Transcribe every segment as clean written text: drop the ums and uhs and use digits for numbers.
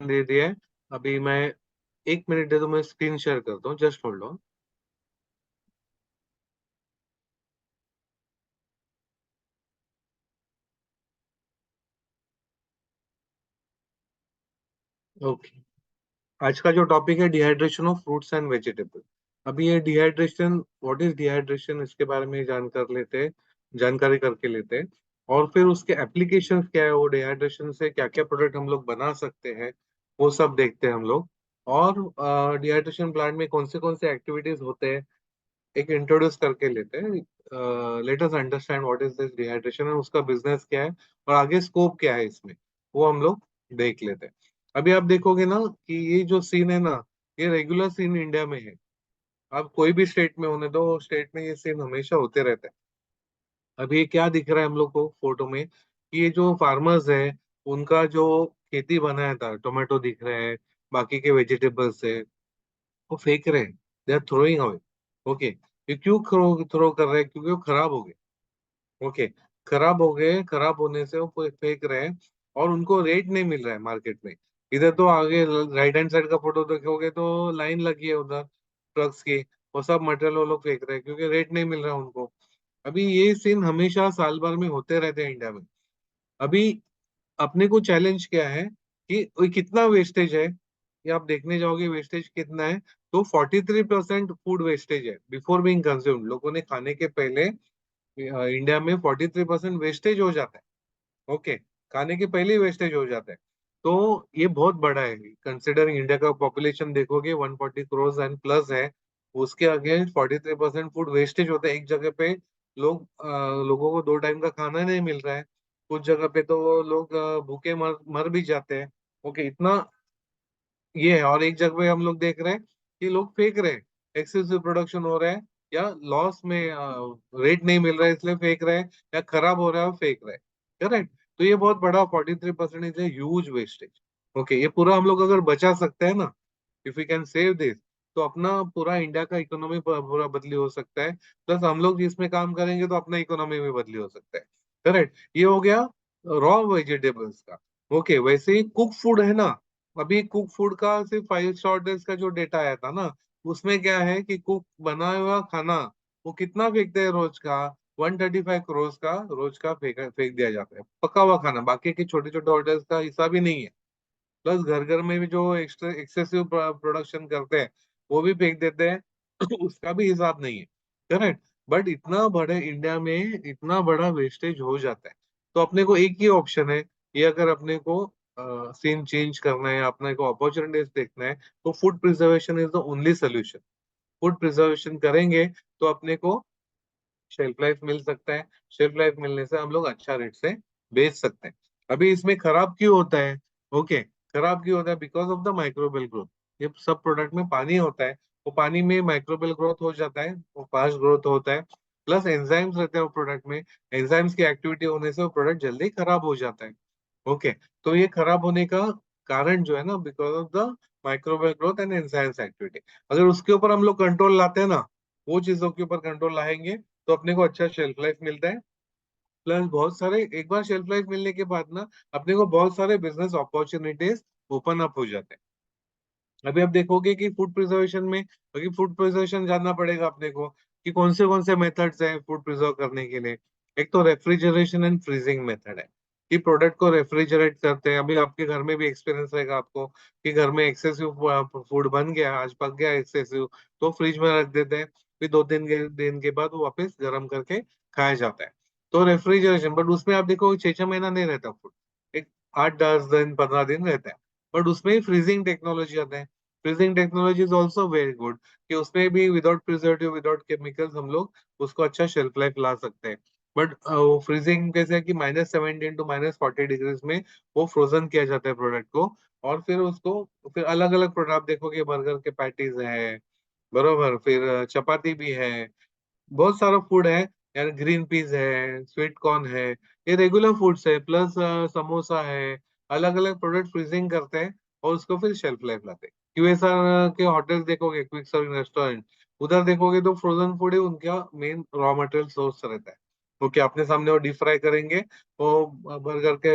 दे दिया है। अभी मैं 1 मिनट दे दो, मैं स्क्रीन शेयर करता हूँ, जस्ट होल्ड ऑन। ओके, आज का जो टॉपिक है dehydration of fruits and vegetable. अभी ये डिहाइड्रेशन, व्हाट इज डिहाइड्रेशन, इसके बारे में जानकारी करके लेते हैं। और फिर उसके एप्लीकेशंस क्या है, वो डिहाइड्रेशन से क्या क्या प्रोडक्ट हम लोग बना सकते हैं, वो सब देखते हैं हम लोग। और डिहाइड्रेशन प्लांट में कौन से एक्टिविटीज होते हैं, एक इंट्रोड्यूस करके लेते हैं। Let us understand what is this dehydration और उसका बिजनेस क्या है और आगे स्कोप क्या है इसमें, वो हम लोग देख लेते हैं। अभी आप देखोगे ना कि ये जो सीन है ना, ये रेगुलर सीन इंडिया में है। आप कोई भी स्टेट में होने दो, स्टेट में ये सीन हमेशा होते रहते हैं। अभी ये क्या दिख रहा है हम लोग को फोटो में, कि ये जो फार्मर्स है, उनका जो खेती बनाया था, टोमेटो दिख रहे हैं, बाकी के वेजिटेबल्स है, वो फेंक रहे हैं, they are throwing away. Okay, ये क्यों थ्रो थ्रो कर रहे हैं? क्योंकि वो खराब हो गए। ओके, खराब हो गए, खराब होने से वो फेंक रहे हैं और उनको रेट नहीं मिल रहा है मार्केट में। इधर तो आगे राइट हैंड साइड का फोटो देखोगे तो लाइन लगी है उधर ट्रक्स की, वो सब मटेरियल वो लोग फेंक रहे हैं क्योंकि रेट नहीं मिल रहा है उनको। अभी ये सीन हमेशा साल भर में होते रहते हैं इंडिया में। अभी अपने को चैलेंज क्या है कि वो कितना वेस्टेज है, ये आप देखने जाओगे वेस्टेज कितना है। तो 43% फूड वेस्टेज है बिफोर बीइंग कंज्यूम्ड, लोगों ने खाने के पहले इंडिया में 43% वेस्टेज हो जाता है। ओके, खाने के पहले ही वेस्टेज हो जाता है। तो ये बहुत बड़ा है, कंसिडरिंग इंडिया का पॉपुलेशन देखोगे 140 करोड़ एंड प्लस है। उसके अगेंस्ट 43% फूड वेस्टेज होता है एक जगह पे। लोगों को 2 टाइम का खाना नहीं मिल रहा है। कुछ जगह पे तो लोग भूखे मर मर भी जाते हैं। ओके, इतना ये है। और एक जगह पे हम लोग देख रहे हैं कि लोग फेंक रहे हैं, एक्सेसिव प्रोडक्शन हो रहा है, या लॉस में रेट नहीं मिल रहा है इसलिए फेंक रहे हैं, या खराब हो रहा है और फेंक रहे हैं। करेक्ट। तो ये बहुत बड़ा 43% इज ह्यूज वेस्टेज। ओके, ये पूरा हम लोग अगर बचा सकते हैं ना, if you can save this, तो अपना पूरा इंडिया का इकोनॉमी पूरा बदली हो सकता है। प्लस हम लोग इसमें काम करेंगे तो अपना इकोनॉमी भी बदली हो सकता है। करेक्ट, ये हो गया रॉ वेजिटेबल्स का। ओके, वैसे ही कुक फूड है ना। अभी कुक फूड का सिर्फ 5 शॉर्टेज का जो डेटा आया था ना, उसमें क्या है कि कुक बना हुआ खाना वो कितना फेंकते हैं रोज का, 135 करोड़ का रोज का फेंक फेंक दिया जाता है, पका हुआ खाना। बाकी के छोटे छोटे ऑर्डर्स का हिसाब ही नहीं है। प्लस घर घर में भी जो एक्स्ट्रा एक्सेसिव प्रोडक्शन करते हैं, वो भी फेंक देते हैं। उसका भी हिसाब नहीं है। करेक्ट। बट इतना बड़े इंडिया में इतना बड़ा वेस्टेज हो जाता है। तो अपने को एक ही ऑप्शन है, ये अगर अपने को सीन चेंज करना है, अपने को अपॉर्चुनिटीज देखना है, तो food preservation is the only solution. Food preservation करेंगे तो अपने को शेल्फ लाइफ मिल सकता है। शेल्फ लाइफ मिलने से हम लोग अच्छा रेट से बेच सकते हैं। अभी इसमें खराब क्यों होता है? ओके, खराब क्यों होता है? Because of the microbial growth. ये सब प्रोडक्ट में पानी होता है, वो पानी में माइक्रोबियल ग्रोथ हो जाता है, वो फास्ट ग्रोथ होता है। प्लस एंजाइम्स रहते हैं वो प्रोडक्ट में, एंजाइम्स की एक्टिविटी होने से वो प्रोडक्ट जल्दी खराब हो जाता है। ओके, तो ये खराब होने का कारण जो है ना, because of the microbial growth and enzymes activity. अगर उसके ऊपर हम लोग कंट्रोल लाते हैं ना, वो चीजों के ऊपर कंट्रोल लाएंगे, तो अपने को अच्छा शेल्फ लाइफ मिलता है। प्लस बहुत सारे, एक बार शेल्फ लाइफ मिलने के बाद ना, अपने को बहुत सारे बिजनेस अपॉर्चुनिटीज ओपन अप हो जाते हैं। अभी आप देखोगे कि फूड प्रिजर्वेशन में, अभी फूड प्रिजर्वेशन जानना पड़ेगा अपने को कि कौन से मेथड्स हैं फूड प्रिजर्व करने के लिए। एक तो रेफ्रिजरेशन एंड फ्रीजिंग मेथड है, कि प्रोडक्ट को रेफ्रिजरेट करते हैं। अभी आपके घर में भी एक्सपीरियंस रहेगा आपको कि घर में एक्सेसिव फूड बन गया, आज पक गया एक्सेसिव, तो फ्रिज में रख देते हैं। फिर 2 दिन के बाद वो वापस गर्म करके खाया जाता है। तो रेफ्रिजरेशन, बट उसमें आप देखो 6 6 महीना नहीं रहता फूड, एक 8 10 दिन 15 दिन रहता है। बट उसमें ही फ्रीजिंग टेक्नोलॉजी आता है। Freezing technology is also very good, कि उसमें भी विदाउट प्रिजर्वेटिव विदाउट केमिकल्स हम लोग उसको अच्छा शेल्फ लाइफ ला सकते हैं। बट वो फ्रीजिंग कैसे है कि -17 टू -40 डिग्रीज में वो फ्रोजन किया जाता है प्रोडक्ट को। और फिर उसको, फिर अलग अलग प्रोडक्ट आप देखोगे, बर्गर के पैटीज है, बरोबर, फिर चपाती भी है, बहुत सारा फूड है यार, ग्रीन पीस है, स्वीट कॉर्न है, ये रेगुलर फूड्स है। प्लस समोसा है, अलग अलग प्रोडक्ट फ्रीजिंग करते हैं और उसको फिर शेल्फ लाइफ लाते हैं। क्यूएसआर के होटल्स देखोगे, क्विक सर्विंग रेस्टोरेंट, उधर देखोगे तो फ्रोजन फूड ही उनका मेन रॉ मटेरियल सोर्स रहता है। क्योंकि अपने सामने वो डीप फ्राई करेंगे, वो बर्गर के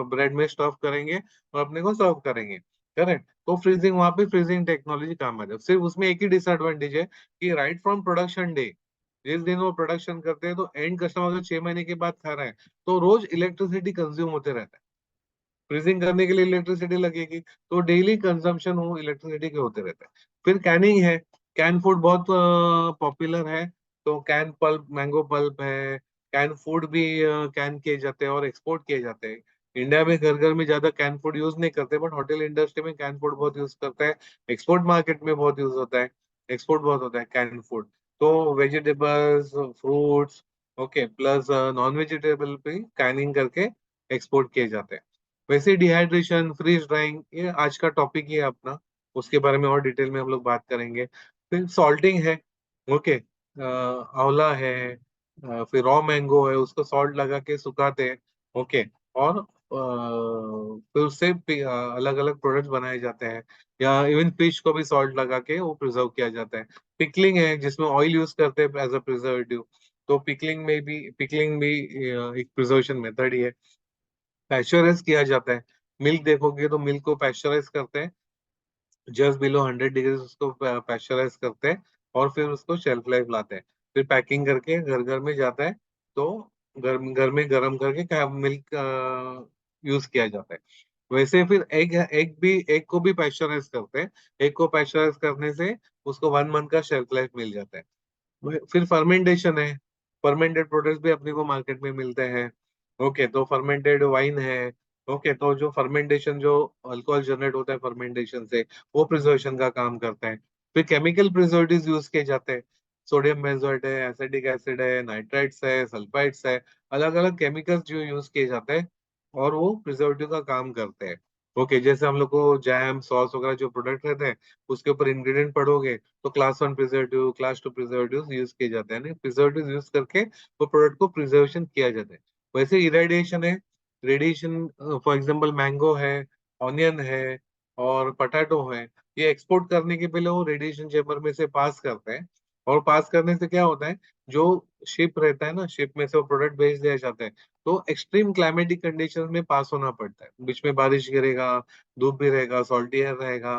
ब्रेड में स्टफ करेंगे और अपने को सर्व करेंगे। करेक्ट। तो फ्रीजिंग, वहां पे फ्रीजिंग टेक्नोलॉजी काम आ जाए। सिर्फ उसमें एक ही डिसएडवांटेज है कि राइट फ्रॉम प्रोडक्शन डे, जिस दिन वो प्रोडक्शन करते हैं, तो एंड कस्टमर अगर 6 महीने के बाद खा रहा है तो रोज इलेक्ट्रिसिटी कंज्यूम होते रहता है। फ्रीजिंग करने के लिए इलेक्ट्रिसिटी लगेगी, तो डेली कंजम्पशन वो इलेक्ट्रिसिटी के होते रहते हैं। फिर कैनिंग है। कैन फूड बहुत पॉपुलर है। तो कैन पल्प, मैंगो पल्प है। कैन फूड भी कैन किए जाते हैं और एक्सपोर्ट किए जाते हैं। इंडिया में घर घर में ज्यादा कैन फूड यूज नहीं करते, बट होटल इंडस्ट्री में कैन फूड बहुत यूज करते हैं। एक्सपोर्ट मार्केट में बहुत यूज होता है। एक्सपोर्ट बहुत होता है कैन फूड। तो vegetables, fruits, okay, plus non vegetable भी कैनिंग करके एक्सपोर्ट किए जाते हैं। वैसे डिहाइड्रेशन, फ्रीज ड्राइंग, ये आज का टॉपिक ही है अपना। उसके बारे में और डिटेल में हम लोग बात करेंगे। फिर सॉल्टिंग है। ओके, आंवला है, फिर रॉ मैंगो है, उसको सॉल्ट लगा के सुखाते हैं। ओके। और फिर उससे अलग अलग प्रोडक्ट्स बनाए जाते हैं। या इवन फिश को भी सॉल्ट लगा के वो प्रिजर्व किया जाता है। पिकलिंग है, जिसमें ऑयल यूज करते हैं एज अ प्रिजर्वेटिव। तो पिकलिंग भी एक प्रिजर्वेशन मेथड ही है। पैस्चराइज किया जाता है। मिल्क देखोगे तो मिल्क को पैस्चराइज करते हैं, जस्ट बिलो 100 डिग्री उसको पैस्चराइज करते हैं। और फिर उसको शेल्फ लाइफ लाते हैं। फिर पैकिंग करके घर घर में जाता है। तो घर में गर्म करके मिल्क यूज किया जाता है। वैसे फिर एग को भी पैस्चराइज करते हैं। एग को पैस्चराइज करने से उसको 1 मंथ का शेल्फ लाइफ मिल जाता है। फिर फर्मेंटेशन है। फर्मेंटेड प्रोडक्ट्स भी अपने को मार्केट में मिलते हैं। ओके, तो फर्मेंटेड वाइन है। ओके, तो जो फर्मेंटेशन, जो अल्कोहल जनरेट होता है फर्मेंटेशन से, वो प्रिजर्वेशन का काम करता है। फिर केमिकल प्रिजर्वेटिव्स यूज किए जाते हैं। सोडियम बेंजोएट है, एसिटिक एसिड है, नाइट्राइट्स है, सल्फाइड्स है। अलग अलग केमिकल्स जो यूज किए जाते हैं और वो प्रिजर्वेटिव का काम करते हैं। ओके, जैसे हम लोग को जैम, सॉस वगैरह जो प्रोडक्ट रहते हैं, उसके ऊपर इंग्रेडिएंट पढ़ोगे तो class 1 preservative, class 2 preservative use किए जाते हैं। प्रिजर्वेटिव यूज करके वो प्रोडक्ट को प्रिजर्वेशन किया जाता है। वैसे इरेडिएशन है। रेडिएशन, फॉर एग्जांपल मैंगो है, ऑनियन है, और पटाटो है। ये एक्सपोर्ट करने के पहले वो रेडिएशन चेम्बर में से पास करते हैं। और पास करने से क्या होता है, जो शिप रहता है ना, शिप में से वो प्रोडक्ट भेज दिया जाता है। तो एक्सट्रीम क्लाइमेटिक कंडीशन में पास होना पड़ता है, बीच में बारिश गिरेगा, धूप भी रहेगा, सॉल्टी एयर रहेगा।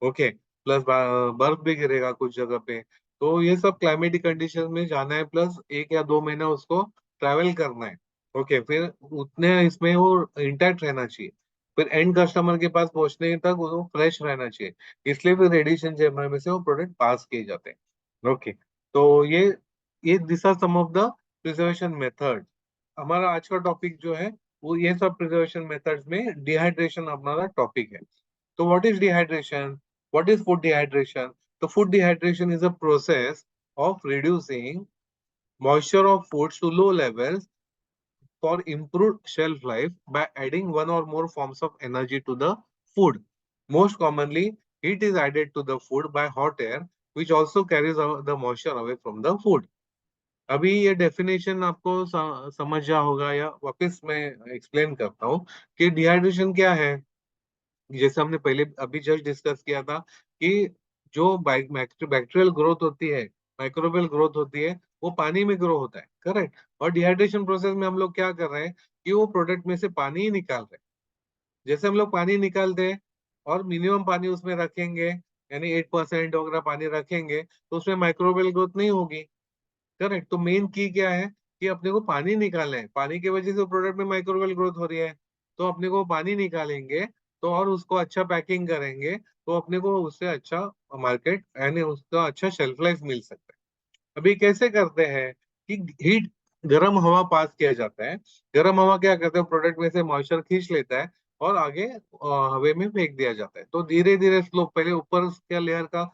ओके, प्लस बर्फ भी गिरेगा कुछ जगह पे। तो ये सब क्लाइमेटिक कंडीशन में जाना है, प्लस 1 या 2 महीना उसको ट्रैवल करना है। ओके, फिर उतने इसमें वो इंटैक्ट रहना चाहिए। फिर एंड कस्टमर के पास पहुंचने तक वो फ्रेश रहना चाहिए। इसलिए फिर रेडिएशन चेम्बर में से वो प्रोडक्ट पास किए जाते हैं। ओके, तो ये this are some of the preservation method. हमारा आज का टॉपिक जो है वो ये सब प्रिजर्वेशन मेथड्स में डिहाइड्रेशन हमारा टॉपिक है। So what is dehydration? What is food dehydration? So food dehydration is a process of reducing moisture of foods to low levels for improved shelf life by adding one or more forms of energy to the food. Most commonly, heat is added to the food by hot air, which also carries the moisture away from the food. अभी ये definition आपको समझ जा होगा, या वापस मैं explain करता हूँ कि डिहाइड्रेशन क्या है। जैसे हमने पहले अभी जस्ट डिस्कस किया था कि जो बैक्टीरियल ग्रोथ होती है, माइक्रोबियल ग्रोथ होती है, वो पानी में ग्रो होता है, करेक्ट। और डिहाइड्रेशन प्रोसेस में हम लोग क्या कर रहे हैं कि वो प्रोडक्ट में से पानी ही निकाल रहे हैं। जैसे हम लोग पानी निकालते हैं और मिनिमम पानी उसमें रखेंगे, यानी 8% वगैरह पानी रखेंगे, तो उसमें माइक्रोबियल ग्रोथ नहीं होगी। करेक्ट। तो मेन की क्या है कि अपने को पानी निकालना है, पानी की वजह से प्रोडक्ट में माइक्रोवेल ग्रोथ हो रही है। तो अपने को पानी निकालेंगे, तो और उसको अच्छा पैकिंग करेंगे, तो अपने को उससे अच्छा मार्केट यानी उसका अच्छा शेल्फ लाइफ मिल सकता है। अभी कैसे करते हैं कि हीट, गर्म हवा पास किया जाता है। गर्म हवा क्या करता है, प्रोडक्ट में से मॉइस्चर खींच लेता है और आगे हवे में फेंक दिया जाता है। तो धीरे धीरे स्लो, पहले ऊपर के लेयर का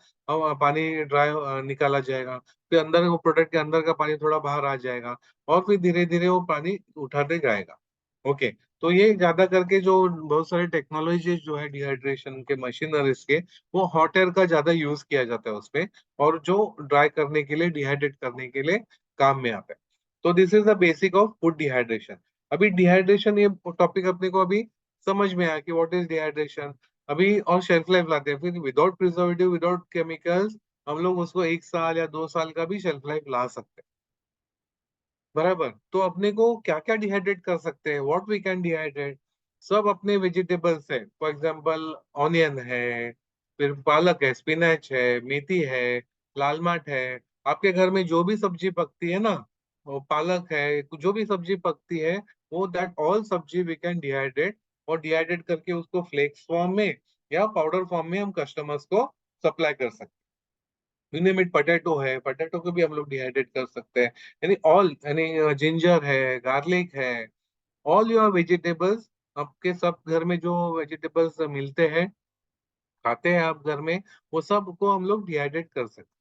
पानी ड्राई निकाला जाएगा। फिर अंदर वो प्रोडक्ट के अंदर का पानी थोड़ा बाहर आ जाएगा। और फिर धीरे धीरे वो पानी उठाते जाएगा। ओके। तो ये ज्यादा करके जो बहुत सारे टेक्नोलॉजी जो है डिहाइड्रेशन के मशीनरीज के, वो हॉट एयर का ज्यादा यूज किया जाता है उसमें। और जो ड्राई करने के लिए, डिहाइड्रेट करने के लिए काम में आता है। तो this is the basic of food dehydration. अभी डिहाइड्रेशन ये टॉपिक अपने को अभी समझ में आया कि व्हाट इज डिहाइड्रेशन। अभी और शेल्फ लाइफ लाते हैं, फिर विदाउट प्रिजर्वेटिव, विदाउट केमिकल्स हम लोग उसको 1 साल या 2 साल का भी शेल्फ लाइफ ला सकते हैं। बराबर। तो अपने को क्या क्या डिहाइड्रेट कर सकते हैं, व्हाट वी कैन डिहाइड्रेट। सब अपने वेजिटेबल्स है। फॉर एग्जाम्पल ऑनियन है, फिर पालक है, स्पिनच है, मेथी है, लाल माठ है। आपके घर में जो भी सब्जी पकती है ना, वो पालक है, जो भी सब्जी पकती है, वो दैट ऑल सब्जी वी कैन डिहाइड्रेट, और डिहाइड्रेट करके उसको फ्लेक्स फॉर्म में या पाउडर फॉर्म में हम कस्टमर्स को सप्लाई कर सकते हैं। यूनिमिट पटेटो है, पटेटो को भी हम लोग डिहाइड्रेट कर सकते हैं। यानी ऑल, यानी जिंजर है, गार्लिक है, ऑल योर वेजिटेबल्स, आपके सब घर में जो वेजिटेबल्स मिलते हैं, खाते हैं आप घर में, वो सब को हम लोग डिहाइड्रेट कर सकते हैं।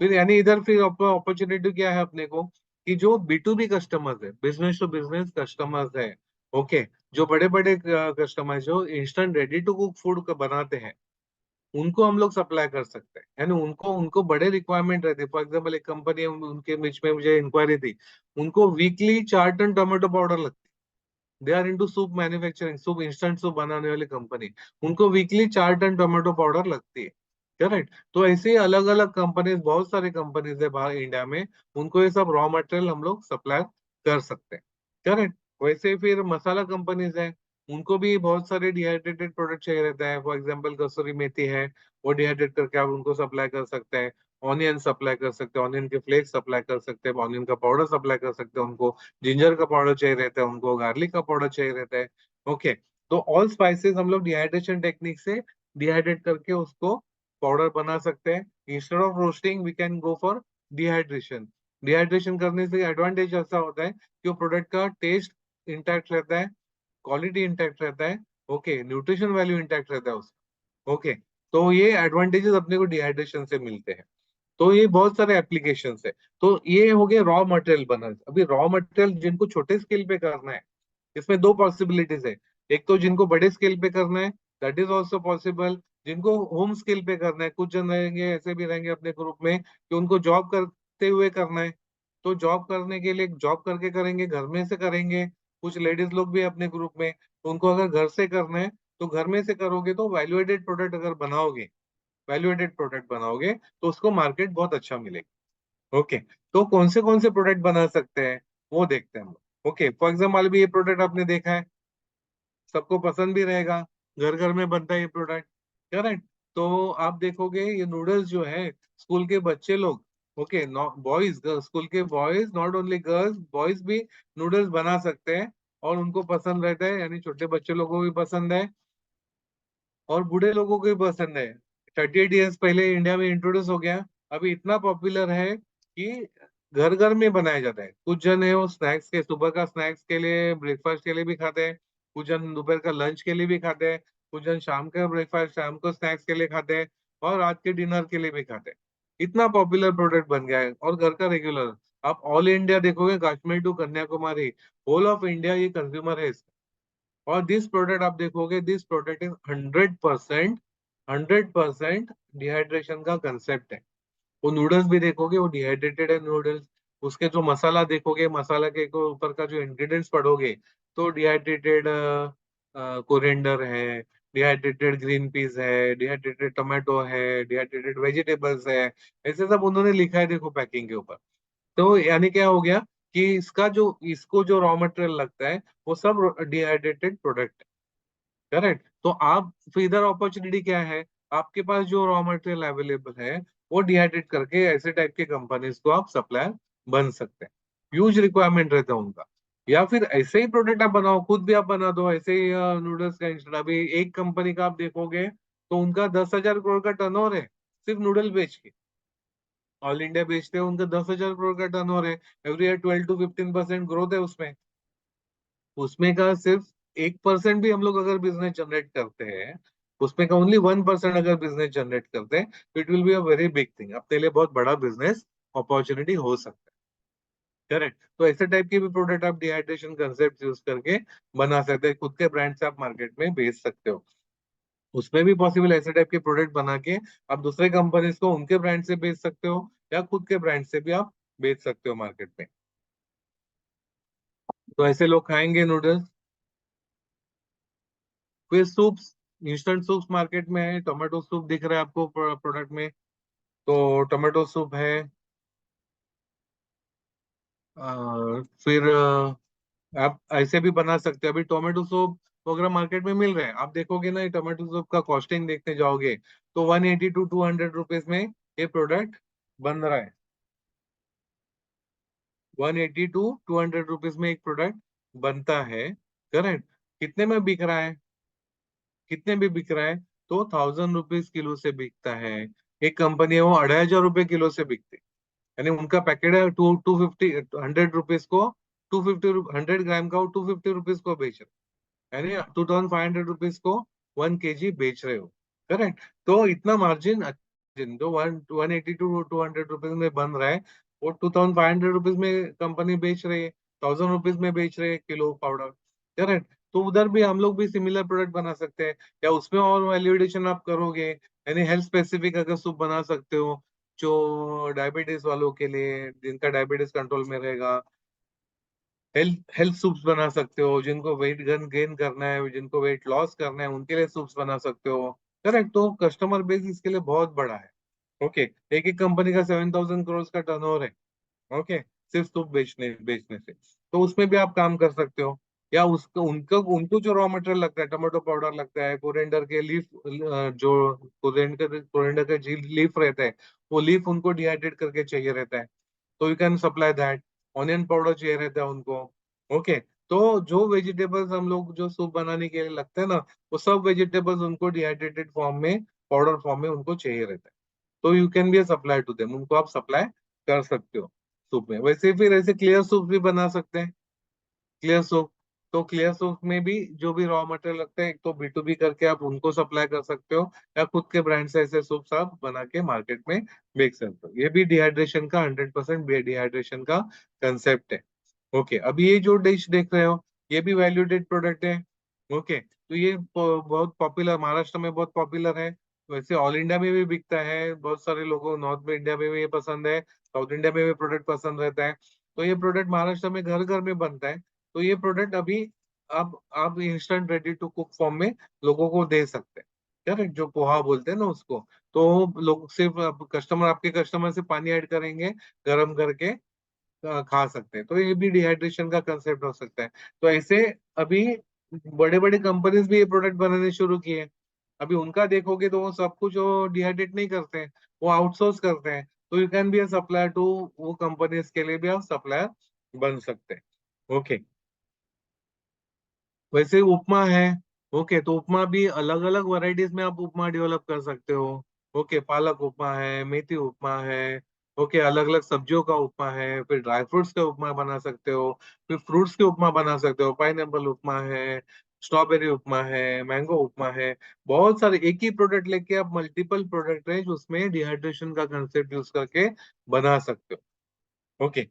फिर यानी इधर फिर अपॉर्चुनिटी क्या है अपने को, कि जो B2B कस्टमर्स है, बिजनेस टू बिजनेस कस्टमर्स है, ओके, जो बड़े बड़े कस्टमर्स जो instant ready to cook food बनाते हैं, उनको हम लोग सप्लाई कर सकते हैं। यानी उनको उनको बड़े रिक्वायरमेंट रहते हैं। फॉर एग्जाम्पल एक कंपनी है, उनके बीच में मुझे इंक्वायरी थी, उनको वीकली 4 टन टोमेटो पाउडर लगती है। They are into soup manufacturing, soup, instant soup बनाने वाली कंपनी, उनको वीकली 4 टन टोमेटो पाउडर लगती है। करेक्ट। तो ऐसे ही अलग अलग कंपनीज, बहुत सारे कंपनीज है बाहर इंडिया में, उनको ये सब रॉ मटेरियल हम लोग सप्लाई कर सकते हैं। करेक्ट। वैसे ही फिर मसाला कंपनीज है, उनको भी बहुत सारे डिहाइड्रेटेड प्रोडक्ट चाहिए रहता है। फॉर एग्जांपल कसूरी मेथी है, वो डिहाइड्रेट करके आप उनको सप्लाई कर सकते हैं। ऑनियन सप्लाई कर सकते हैं, ऑनियन के फ्लेक्स सप्लाई कर सकते हैं, ऑनियन का पाउडर सप्लाई कर सकते हैं उनको। जिंजर का पाउडर चाहिए रहता है उनको, गार्लिक का पाउडर चाहिए रहता है। ओके। तो ऑल स्पाइसेस हम लोग डिहाइड्रेशन टेक्निक से डिहाइड्रेट करके उसको पाउडर बना सकते हैं। Instead of roasting we can go for dehydration. Dehydration करने से एडवांटेज ऐसा होता है कि वो प्रोडक्ट का टेस्ट इंटैक्ट रहता है, क्वालिटी इंटैक्ट रहता है, ओके, न्यूट्रिशन वैल्यू इंटैक्ट रहता है उसका। ओके। तो ये एडवांटेजेस अपने को डिहाइड्रेशन से मिलते हैं। तो ये बहुत सारे एप्लीकेशन है। तो ये हो गए रॉ मटेरियल बना। अभी रॉ मटेरियल जिनको छोटे स्केल पे करना है, इसमें दो पॉसिबिलिटीज है। एक तो जिनको बड़े स्केल पे करना है, दैट इज ऑल्सो पॉसिबल। जिनको होम स्केल पे करना है, कुछ जन रहेंगे ऐसे भी रहेंगे अपने ग्रुप में कि उनको जॉब करते हुए करना है, तो जॉब करने के लिए जॉब करके करेंगे, घर में से करेंगे। कुछ लेडीज लोग भी अपने ग्रुप में, तो उनको अगर घर से करना है तो घर में से करोगे, तो वैल्यू एडेड प्रोडक्ट अगर बनाओगे, वैल्यू एडेड प्रोडक्ट बनाओगे, तो उसको मार्केट बहुत अच्छा मिलेगा। ओके। तो कौन से प्रोडक्ट बना सकते हैं, वो देखते हैं हम लोग। ओके, फॉर एग्जाम्पल भी ये प्रोडक्ट आपने देखा है, सबको पसंद भी रहेगा, घर घर में बनता है ये प्रोडक्ट। करेक्ट। तो आप देखोगे ये नूडल्स जो है, स्कूल के बच्चे लोग, ओके, बॉयज, स्कूल के boys, not only girls, boys भी नूडल्स बना सकते हैं, और उनको पसंद रहता है। यानी छोटे बच्चे लोगों को भी पसंद है, और बूढ़े लोगों को भी पसंद है। 38 ईयर्स पहले इंडिया में इंट्रोड्यूस हो गया, अभी इतना पॉपुलर है कि घर घर में बनाया जाता है। कुछ जन है वो स्नैक्स के, सुबह का स्नैक्स के लिए, ब्रेकफास्ट के लिए भी खाते हैं। कुछ जन दोपहर का लंच के लिए भी खाते हैं। कुछ जन शाम का ब्रेकफास्ट, शाम को स्नैक्स के लिए खाते हैं, और रात के डिनर के लिए भी खाते हैं। इतना पॉपुलर प्रोडक्ट बन गया है, और घर का रेगुलर। आप ऑल इंडिया देखोगे, Kashmir to Kanyakumari, whole of India ये कंज्यूमर है। और दिस प्रोडक्ट आप देखोगे, दिस प्रोडक्ट इज 100%, 100% डिहाइड्रेशन का कंसेप्ट है। वो नूडल्स भी देखोगे, वो डिहाइड्रेटेड है नूडल्स। उसके जो मसाला देखोगे, मसाला के ऊपर का जो इंग्रेडिएंट्स पढ़ोगे, तो डिहाइड्रेटेड कोरिएंडर है, डिहाइड्रेटेड ग्रीन पीस है, डिहाइड्रेटेड टोमेटो है, डिहाइड्रेटेड वेजिटेबल्स है। ऐसे सब उन्होंने लिखा है, देखो पैकिंग के ऊपर। तो यानी क्या हो गया, कि इसको जो रॉ मटेरियल लगता है, वो सब डिहाइड्रेटेड प्रोडक्ट है। करेक्ट। तो आप, फिर इधर अपॉर्चुनिटी क्या है, आपके पास जो रॉ मटेरियल अवेलेबल है, वो डिहाइड्रेट करके ऐसे टाइप के कंपनीज को आप सप्लायर बन सकते हैं। ह्यूज रिक्वायरमेंट रहता है उनका। या फिर ऐसे ही प्रोडक्ट आप बनाओ, खुद भी आप बना दो ऐसे ही नूडल्स का इंस्टेंट। अभी एक कंपनी का आप देखोगे, तो उनका 10,000 करोड़ का टर्नओवर है, सिर्फ नूडल बेच के। ऑल इंडिया बेचते हैं, उनका 10,000 करोड़ का टर्नओवर है। एवरी ईयर 12 to 15% ग्रोथ है उसमें। उसमें का सिर्फ 1% भी हम लोग अगर बिजनेस जनरेट करते हैं, उसमें का ओनली 1% अगर बिजनेस जनरेट करते हैं, तो it will be a very big thing, अपने लिए बहुत बड़ा बिजनेस अपॉर्चुनिटी हो सकता है। करेक्ट। तो ऐसे टाइप के भी प्रोडक्ट आप डिहाइड्रेशन कंसेप्ट यूज करके बना सकते हैं, खुद के ब्रांड से आप मार्केट में बेच सकते हो। उसमें भी पॉसिबल ऐसे टाइप के प्रोडक्ट बना के आप दूसरे कंपनीज को उनके ब्रांड से बेच सकते हो, या खुद के ब्रांड से भी आप बेच सकते हो मार्केट में। तो ऐसे लोग खाएंगे नूडल्स। फिर सूप्स, इंस्टेंट सूप्स मार्केट में है। टोमेटो सूप दिख रहा है आपको प्रोडक्ट में, तो टोमेटो सूप है। फिर आप ऐसे भी बना सकते हो। अभी टोमेटो सूप तो अगर मार्केट में मिल रहा है, आप देखोगे ना, टोमेटो सूप का कॉस्टिंग देखने जाओगे तो 180 to 200 रुपीज में ये प्रोडक्ट बन रहा है। 180 to 200 रुपीज में एक प्रोडक्ट बनता है, करेक्ट। कितने में बिक रहा है? कितने में बिक रहा है? तो 1000 रुपीज किलो से बिकता है। एक कंपनी है वो 2500 रुपये किलो से बिकती है। यानी उनका पैकेट है टू 250, 100 रुपीज को, 250, 100 ग्राम का वो 250 रुपीज को बेच रहे, यानी 2500 रुपीज को 1 kg बेच रहे हो, करेक्ट। तो इतना मार्जिन जो 180 to 200 रुपीज में बन रहा है, वो 2500 रुपीज में कंपनी बेच रही है, 1000 रुपीज में बेच रहे हैं किलो पाउडर, करेक्ट। तो उधर भी हम लोग भी सिमिलर प्रोडक्ट बना सकते हैं, या उसमें और वैल्यूएडिशन आप करोगे, यानी हेल्थ स्पेसिफिक अगर सूप बना सकते हो, जो डायबिटीज वालों के लिए, जिनका डायबिटीज कंट्रोल में रहेगा, हेल्थ हेल्थ सूप्स बना सकते हो, जिनको वेट गेन गेन करना है, जिनको वेट लॉस करना है, उनके लिए सूप्स बना सकते हो, करेक्ट। तो कस्टमर बेस इसके लिए बहुत बड़ा है। ओके, एक एक कंपनी का 7000 करोड़ का टर्नओवर है। ओके, सिर्फ सूप बेचने बेचने से, तो उसमें भी आप काम कर सकते हो। या उसको उनको उनको जो रॉ मटेरियल लगता है, टमाटो पाउडर लगता है, कोरिएंडर के लीफ, जो कोरिएंडर का जी लीफ रहता है, वो लीफ उनको डिहाइड्रेट करके चाहिए रहता है, तो you can supply that. Onion powder चाहिए रहता है उनको। ओके, तो जो वेजिटेबल्स हम लोग जो सूप बनाने के लिए लगते हैं ना, वो सब वेजिटेबल्स उनको डिहाइड्रेटेड फॉर्म में, पाउडर फॉर्म में उनको चाहिए रहता है। तो you can be supply to them, उनको आप सप्लाई कर सकते हो सूप में। वैसे फिर ऐसे क्लियर सूप भी बना सकते हैं, क्लियर सोप। तो क्लियर सोप में भी जो भी रॉ मटेरियल लगता है, एक तो B2B करके आप उनको सप्लाई कर सकते हो, या खुद के ब्रांड से ऐसे सोप्स आप बना के मार्केट में बेच सकते हो। ये भी डिहाइड्रेशन का 100% डिहाइड्रेशन का कंसेप्ट है। ओके, अभी ये जो डिश देख रहे हो, ये भी वैल्यूडेड प्रोडक्ट है। ओके, तो ये बहुत पॉपुलर, महाराष्ट्र में बहुत पॉपुलर है। वैसे ऑल इंडिया में भी बिकता है, बहुत सारे लोगों, नॉर्थ में इंडिया में भी ये पसंद है, साउथ इंडिया में भी प्रोडक्ट पसंद रहता है। तो ये प्रोडक्ट महाराष्ट्र में घर घर में बनता है। तो ये प्रोडक्ट अभी आप instant ready to cook form में लोगों को दे सकते हैं, करेक्ट, जो पोहा बोलते हैं ना उसको। तो लोग सिर्फ कस्टमर, आपके कस्टमर से पानी ऐड करेंगे, गर्म करके खा सकते हैं। तो ये भी डिहाइड्रेशन का कंसेप्ट हो सकता है। तो ऐसे अभी बड़े बड़े कंपनीज भी ये प्रोडक्ट बनाने शुरू किए हैं। अभी उनका देखोगे तो वो सब कुछ वो डिहाइड्रेट नहीं करते हैं, वो आउटसोर्स करते हैं। तो you can be a supplier to वो कंपनीज के लिए भी आप सप्लायर बन सकते हैं। ओके, वैसे उपमा है। ओके, तो उपमा भी अलग अलग वैरायटीज में आप उपमा डेवलप कर सकते हो। ओके, पालक उपमा है, मेथी उपमा है। ओके, अलग अलग सब्जियों का उपमा है, फिर ड्राई फ्रूट्स का उपमा बना सकते हो, फिर फ्रूट्स के उपमा बना सकते हो, पाइनएप्पल उपमा है, स्ट्रॉबेरी उपमा है, मैंगो उपमा है। बहुत सारे एक ही प्रोडक्ट लेके आप मल्टीपल प्रोडक्ट रेंज उसमें डिहाइड्रेशन का कंसेप्ट यूज करके बना सकते हो। ओके,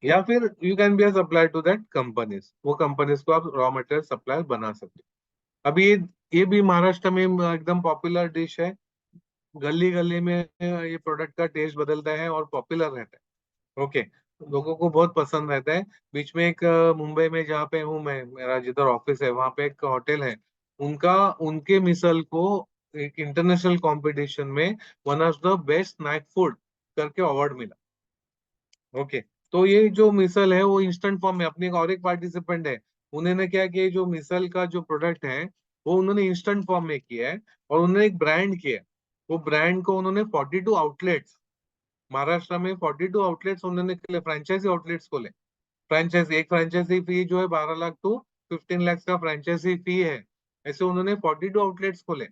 या फिर you can be supply to that companies, वो कंपनीज को आप रॉ मटेरियल सप्लायर बना सकते हो। अभी ये भी महाराष्ट्र में एकदम पॉपुलर डिश है। गली गली में ये प्रोडक्ट का टेस्ट बदलता है और पॉपुलर रहता है। ओके, लोगों को बहुत पसंद रहता है। बीच में एक मुंबई में जहाँ पे हूँ मैं, मेरा जिधर ऑफिस है, वहाँ पे एक होटल है, उनका उनके मिसल को एक इंटरनेशनल कंपटीशन में one of the best snack food करके अवार्ड मिला। ओके, तो ये जो मिसल है वो इंस्टेंट फॉर्म में, अपनी एक और एक पार्टिसिपेंट है, उन्होंने क्या किया, जो मिसल का जो प्रोडक्ट है वो उन्होंने इंस्टेंट फॉर्म में किया है, और उन्होंने एक ब्रांड किया है। वो ब्रांड को उन्होंने 42 आउटलेट्स, महाराष्ट्र में 42 आउटलेट्स उन्होंने खोले, फ्रेंचाइजी आउटलेट्स खोले। फ्रेंचाइजी, एक फ्रेंचाइजी फी जो है 12 लाख टू 15 लाख का फ्रेंचाइजी फी है। ऐसे उन्होंने 42 आउटलेट्स खोले,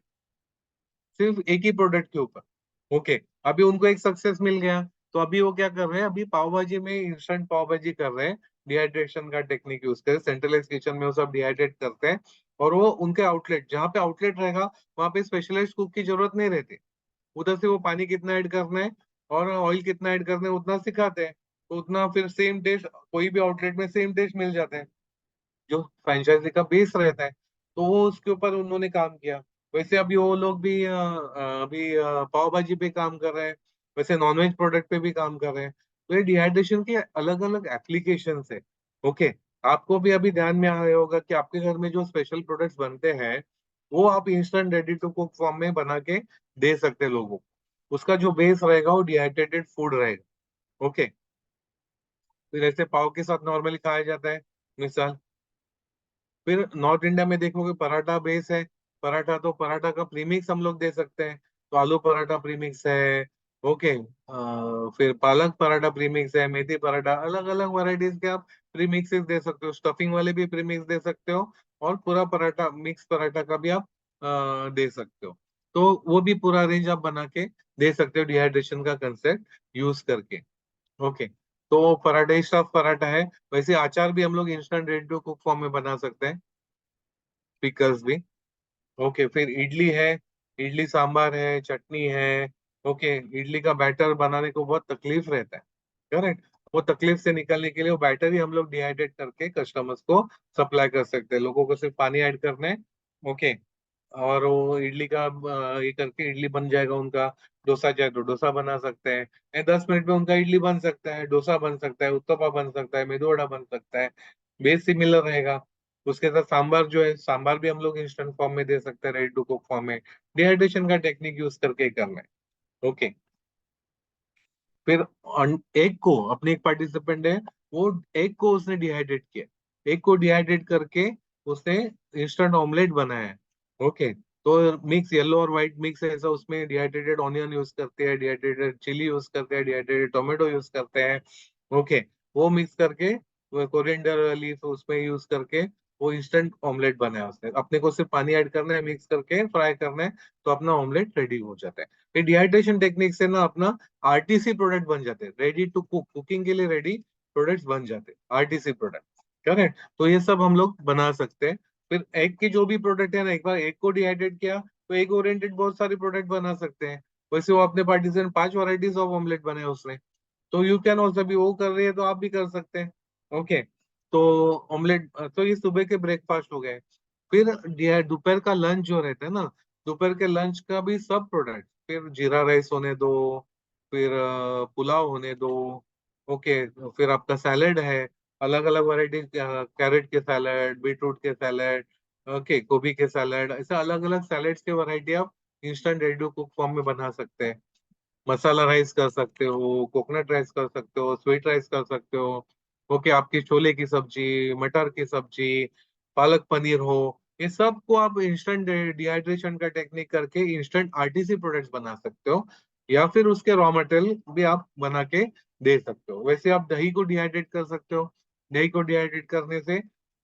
सिर्फ एक ही प्रोडक्ट के ऊपर। ओके, अभी उनको एक सक्सेस मिल गया, तो अभी वो क्या कर रहे हैं, अभी पाव भाजी में इंस्टेंट पाव भाजी कर रहे हैं, डिहाइड्रेशन का टेक्निक यूज कर, सेंट्रलाइज किचन में वो सब डिहाइड्रेट करते हैं। और वो उनके आउटलेट, जहाँ पे आउटलेट रहेगा वहां पे स्पेशलाइज्ड कुक की जरूरत नहीं रहती, उधर से वो पानी कितना ऐड करना है और ऑयल कितना ऐड करना है उतना सिखाते हैं, तो उतना फिर सेम टेस्ट कोई भी आउटलेट में सेम टेस्ट मिल जाते हैं, जो फ्रेंचाइजी का बेस रहता है। तो वो उसके ऊपर उन्होंने काम किया। वैसे अभी वो लोग भी अभी पाव भाजी पे काम कर रहे हैं, वैसे नॉनवेज प्रोडक्ट पे भी काम कर रहे हैं। तो ये डिहाइड्रेशन के अलग अलग एप्लीकेशन है। ओके, आपको भी अभी ध्यान में आया होगा कि आपके घर में जो स्पेशल प्रोडक्ट्स बनते हैं, वो आप instant ready to cook form में बना के दे सकते हैं लोगों को। उसका जो बेस रहेगा वो डिहाइड्रेटेड फूड रहेगा। ओके, फिर ऐसे पाव के साथ नॉर्मली खाया जाता है, मिसाल। फिर नॉर्थ इंडिया में देखोगे पराठा बेस है, पराठा तो पराठा का प्रीमिक्स हम लोग दे सकते हैं, तो आलू पराठा प्रीमिक्स है। ओके, फिर पालक पराठा प्रीमिक्स है, मेथी पराठा, अलग अलग वैरायटीज के आप प्रीमिक्सेस दे सकते हो, स्टफिंग वाले भी प्रीमिक्स दे सकते हो, और पूरा पराठा मिक्स पराठा का भी आप दे सकते हो। तो वो भी पूरा रेंज आप बना के दे सकते हो डिहाइड्रेशन का कंसेप्ट यूज करके। ओके, तो पराठा ही स्टफ पराठा है। वैसे अचार भी हम लोग instant ready to cook form में बना सकते हैं, पिकल्स भी। ओके, फिर इडली है, इडली सांभर है, चटनी है। ओके, इडली का बैटर बनाने को बहुत तकलीफ रहता है, करेक्ट। वो तकलीफ से निकलने के लिए वो बैटर ही हम लोग डिहाइड्रेट करके कस्टमर्स को सप्लाई कर सकते हैं। लोगों को सिर्फ पानी ऐड करना है। ओके, और वो इडली का ये करके इडली बन जाएगा उनका। डोसा चाहे तो डोसा बना सकते हैं, 10 मिनट में उनका इडली बन सकता है, डोसा बन सकता है, उत्तपा बन सकता है, मेदू वड़ा बन सकता है। बेस सिमिलर रहेगा। उसके साथ सांबार जो है, सांबार भी हम लोग इंस्टेंट फॉर्म में दे सकते हैं, रेडी टू कुक फॉर्म में। डिहाइड्रेशन का टेक्निक यूज करके ही करना है। ओके, फिर एग को, अपने एक पार्टिसिपेंट है, वो एग को उसने डिहाइड्रेट किया, एग को डिहाइड्रेट करके उसने इंस्टेंट ऑमलेट बनाया है। ओके, तो मिक्स येलो और व्हाइट मिक्स है ऐसा, उसमें डिहाइड्रेटेड ऑनियन यूज करते हैं, डिहाइड्रेटेड चिली यूज करते हैं, डिहाइड्रेटेड टोमेटो यूज करते हैं। ओके, वो मिक्स करके, वो कोरिएंडर लीफ उसमें यूज करके वो इंस्टेंट ऑमलेट बनाया उसने। अपने को सिर्फ पानी ऐड करना है, मिक्स करके फ्राई करना है, तो अपना ऑमलेट रेडी हो जाता है। ये डिहाइड्रेशन टेक्निक से ना अपना आरटीसी प्रोडक्ट बन जाते हैं, रेडी टू कुक, कुकिंग के लिए रेडी प्रोडक्ट्स बन जाते हैं, आरटीसी प्रोडक्ट। करेक्ट, तो ये सब हम लोग बना सकते हैं। फिर एग के जो भी प्रोडक्ट है ना, एक बार एग को डिहाइड्रेट किया तो एग ओरिएंटेड बहुत सारे प्रोडक्ट बना सकते हैं। वैसे वो अपने पार्टीशन 5 वैरायटीज ऑफ ऑमलेट बनाए उसने, तो यू कैन ऑल्सो भी, वो कर रही है तो आप भी कर सकते हैं। ओके, तो ऑमलेट, तो ये सुबह के ब्रेकफास्ट हो गए। फिर दोपहर का लंच जो रहता है ना, दोपहर के लंच का भी सब प्रोडक्ट, फिर जीरा राइस होने दो, फिर पुलाव होने दो। ओके, फिर आपका सैलेड है, अलग अलग वैरायटी, कैरेट के सैलेड, बीटरूट के सैलेड, ओके, गोभी के सैलेड, ऐसे अलग अलग सैलेड्स के वैरायटी आप instant ready to cook form में बना सकते हैं। मसाला राइस कर सकते हो, कोकोनट राइस कर सकते हो, स्वीट राइस कर सकते हो। ओके, आपकी छोले की सब्जी, मटर की सब्जी, पालक पनीर हो, ये सब को आप इंस्टेंट डिहाइड्रेशन का टेक्निक करके इंस्टेंट आरटीसी प्रोडक्ट्स बना सकते हो, या फिर उसके रॉ मटेरियल भी आप बना के दे सकते हो। वैसे आप दही को डिहाइड्रेट कर सकते हो, दही को डिहाइड्रेट करने से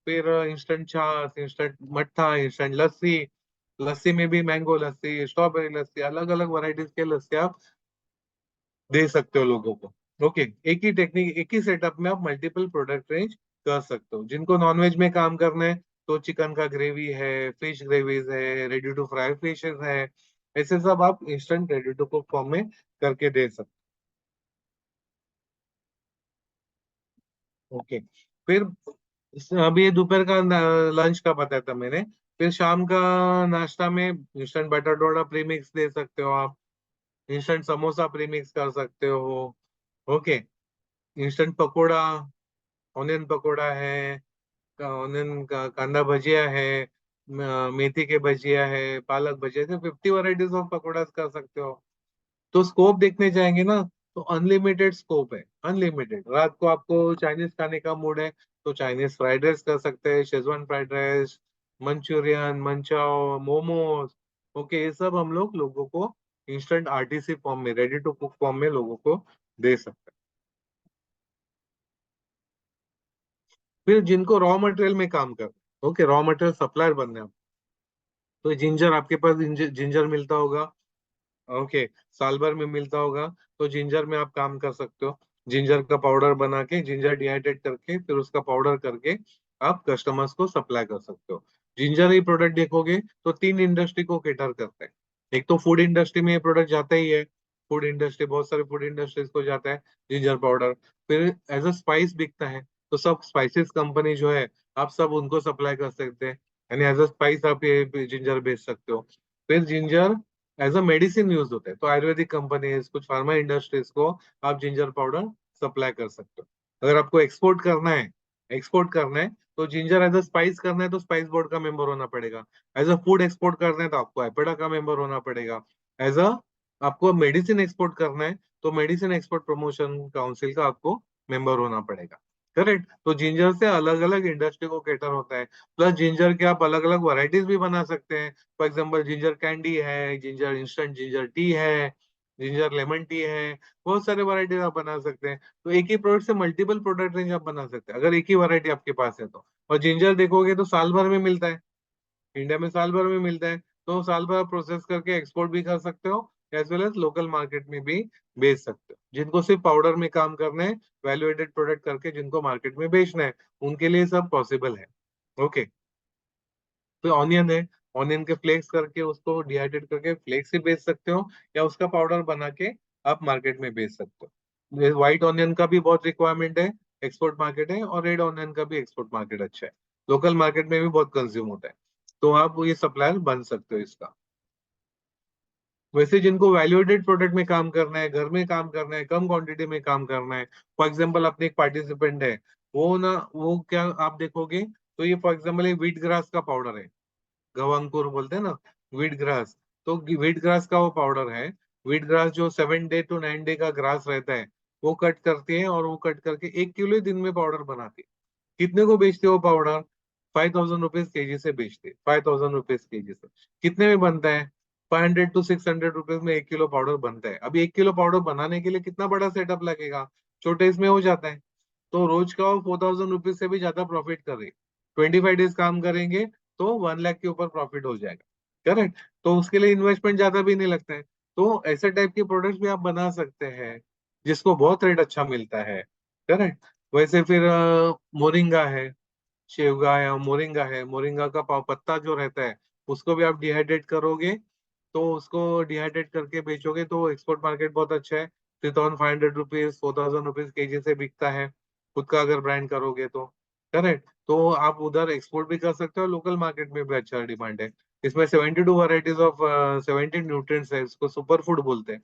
फिर इंस्टेंट छाछ, इंस्टेंट मट्ठा, इंस्टेंट लस्सी, लस्सी में भी मैंगो लस्सी, स्ट्रॉबेरी लस्सी, अलग अलग वैरायटीज के लस्सी आप दे सकते हो लोगों को। ओके, एक ही टेक्निक, एक ही सेटअप में आप मल्टीपल प्रोडक्ट रेंज कर सकते हो। जिनको नॉनवेज में काम करना है तो चिकन का ग्रेवी है, फिश ग्रेवीज है, रेडी टू फ्राई फिशेस है, ऐसे सब आप instant ready to cook form में करके दे सकते हो। ओके, फिर अभी ये दोपहर का लंच का बताया था मैंने। फिर शाम का नाश्ता में इंस्टेंट बटर डोडा प्रीमिक्स दे सकते हो आप, इंस्टेंट समोसा प्रीमिक्स कर सकते हो। Okay, instant pakora, onion pakora है, ऑनियन का कांदा भजिया है, मेथी के भजिया है, पालक भजिया, ऐसे 50 वैरायटीज ऑफ पकोड़ास कर सकते हो। तो स्कोप देखने जाएंगे ना, तो अनलिमिटेड स्कोप है, अनलिमिटेड। रात को आपको चाइनीज खाने का मूड है तो चाइनीज फ्राइड राइस कर सकते हैं, Schezwan fried rice, Manchurian, manchow, momos. Okay, ये सब हम लोग लोगों को इंस्टेंट आरटीसी फॉर्म में, रेडी टू कुक फॉर्म में लोगों को दे सकते हैं। फिर जिनको रॉ मटेरियल में काम कर, ओके, रॉ मटेरियल सप्लायर बनना है, तो जिंजर आपके पास, जिंजर मिलता होगा। ओके, साल भर में मिलता होगा, तो जिंजर में आप काम कर सकते हो। जिंजर का पाउडर बना के, जिंजर डिहाइड्रेट करके, फिर उसका पाउडर करके आप कस्टमर्स को सप्लाई कर सकते हो। जिंजर ही प्रोडक्ट देखोगे तो 3 इंडस्ट्री को केटर करते हैं। एक तो फूड इंडस्ट्री में ये प्रोडक्ट जाता ही है, फूड इंडस्ट्री, बहुत सारे फूड इंडस्ट्रीज को जाता है जिंजर पाउडर। फिर एज अ स्पाइस बिकता है, तो सब स्पाइसेस कंपनी जो है, आप सब उनको सप्लाई कर सकते हैं, यानी एज अ स्पाइस आप ये जिंजर बेच सकते हो। फिर ginger as a medicine use होता है, तो आयुर्वेदिक कंपनीज, कुछ फार्मा इंडस्ट्रीज को आप जिंजर पाउडर सप्लाई कर सकते हो। अगर आपको एक्सपोर्ट करना है, एक्सपोर्ट करना है, तो जिंजर एज अ स्पाइस करना है तो स्पाइस बोर्ड का मेंबर होना पड़ेगा। एज अ फूड एक्सपोर्ट करना है तो आपको एपेडा का मेंबर होना पड़ेगा। एज अ आपको मेडिसिन एक्सपोर्ट करना है तो मेडिसिन एक्सपोर्ट प्रमोशन काउंसिल का आपको मेंबर होना पड़ेगा। करेक्ट। तो जिंजर से अलग अलग इंडस्ट्री को कैटर होता है। प्लस जिंजर के आप अलग अलग वैरायटीज भी बना सकते हैं। फॉर एग्जांपल जिंजर कैंडी है, जिंजर इंस्टेंट जिंजर टी है, जिंजर लेमन टी है। बहुत सारे वैरायटीज आप बना सकते हैं। तो एक ही प्रोडक्ट से मल्टीपल प्रोडक्ट रेंज आप बना सकते हैं अगर एक ही वैरायटी आपके पास है तो। और जिंजर देखोगे तो साल भर में मिलता है, इंडिया में साल भर में मिलता है। तो साल भर प्रोसेस करके एक्सपोर्ट भी कर सकते हो, as well as local market में भी बेच सकते हो। जिनको सिर्फ पाउडर में काम करना है, वैल्यू एडेड प्रोडक्ट करके जिनको मार्केट में बेचना है, उनके लिए सब पॉसिबल है। ओके। तो ऑनियन है, ऑनियन के फ्लेक्स करके उसको डिहाइड्रेट करके फ्लेक्स ही बेच सकते हो, या उसका पाउडर बना के आप मार्केट में बेच सकते हो। व्हाइट ऑनियन का भी बहुत रिक्वायरमेंट है, एक्सपोर्ट मार्केट है, और रेड ऑनियन का भी एक्सपोर्ट मार्केट अच्छा है। लोकल मार्केट में भी बहुत कंज्यूम होता है। तो आप ये सप्लायर बन सकते हो इसका। वैसे जिनको वैल्यू एडेड प्रोडक्ट में काम करना है, घर में काम करना है, कम क्वांटिटी में काम करना है, फॉर एग्जांपल अपने एक पार्टिसिपेंट है, वो ना, वो क्या आप देखोगे तो ये फॉर एग्जांपल ये व्हीट ग्रास का पाउडर है, गवांकुर बोलते हैं ना, व्हीट ग्रास। तो व्हीट ग्रास का वो पाउडर है। व्हीट ग्रास जो 7 डे to 9 डे का ग्रास रहता है, वो कट करती है, और वो कट करके 1 किलो ही दिन में पाउडर बनाती है। कितने को बेचते हो पाउडर? 5,000 रुपीज केजी से बेचते, 5,000 रुपीज केजी से। कितने में बनता है? 500 to 600 रुपीज में 1 किलो पाउडर बनता है। अभी 1 किलो पाउडर बनाने के लिए कितना बड़ा सेटअप लगेगा? छोटे इसमें हो जाता है। तो रोज का वो 4,000 रुपीज से भी ज्यादा प्रॉफिट कर रही। 25 डेज काम करेंगे तो 1 लाख के ऊपर प्रॉफिट हो जाएगा। करेक्ट। तो उसके लिए इन्वेस्टमेंट ज्यादा भी नहीं लगता है। तो ऐसे टाइप के प्रोडक्ट्स भी आप बना सकते हैं, जिसको बहुत रेट अच्छा मिलता है। करेक्ट। वैसे फिर मोरिंगा है, शेवगा है, मोरिंगा है। मोरिंगा का पत्ता जो रहता है, उसको भी आप डिहाइड्रेट करोगे, तो उसको डिहाइड्रेट करके बेचोगे तो एक्सपोर्ट मार्केट बहुत अच्छा है। 3,500 रुपीज, 4,000 रुपीज केजी से बिकता है, खुद का अगर ब्रांड करोगे तो। करेक्ट। तो आप उधर एक्सपोर्ट भी कर सकते हो, लोकल मार्केट में भी अच्छा डिमांड है। इसमें 72 वैरायटीज ऑफ 70 न्यूट्रिएंट्स है, इसको सुपर फूड बोलते हैं।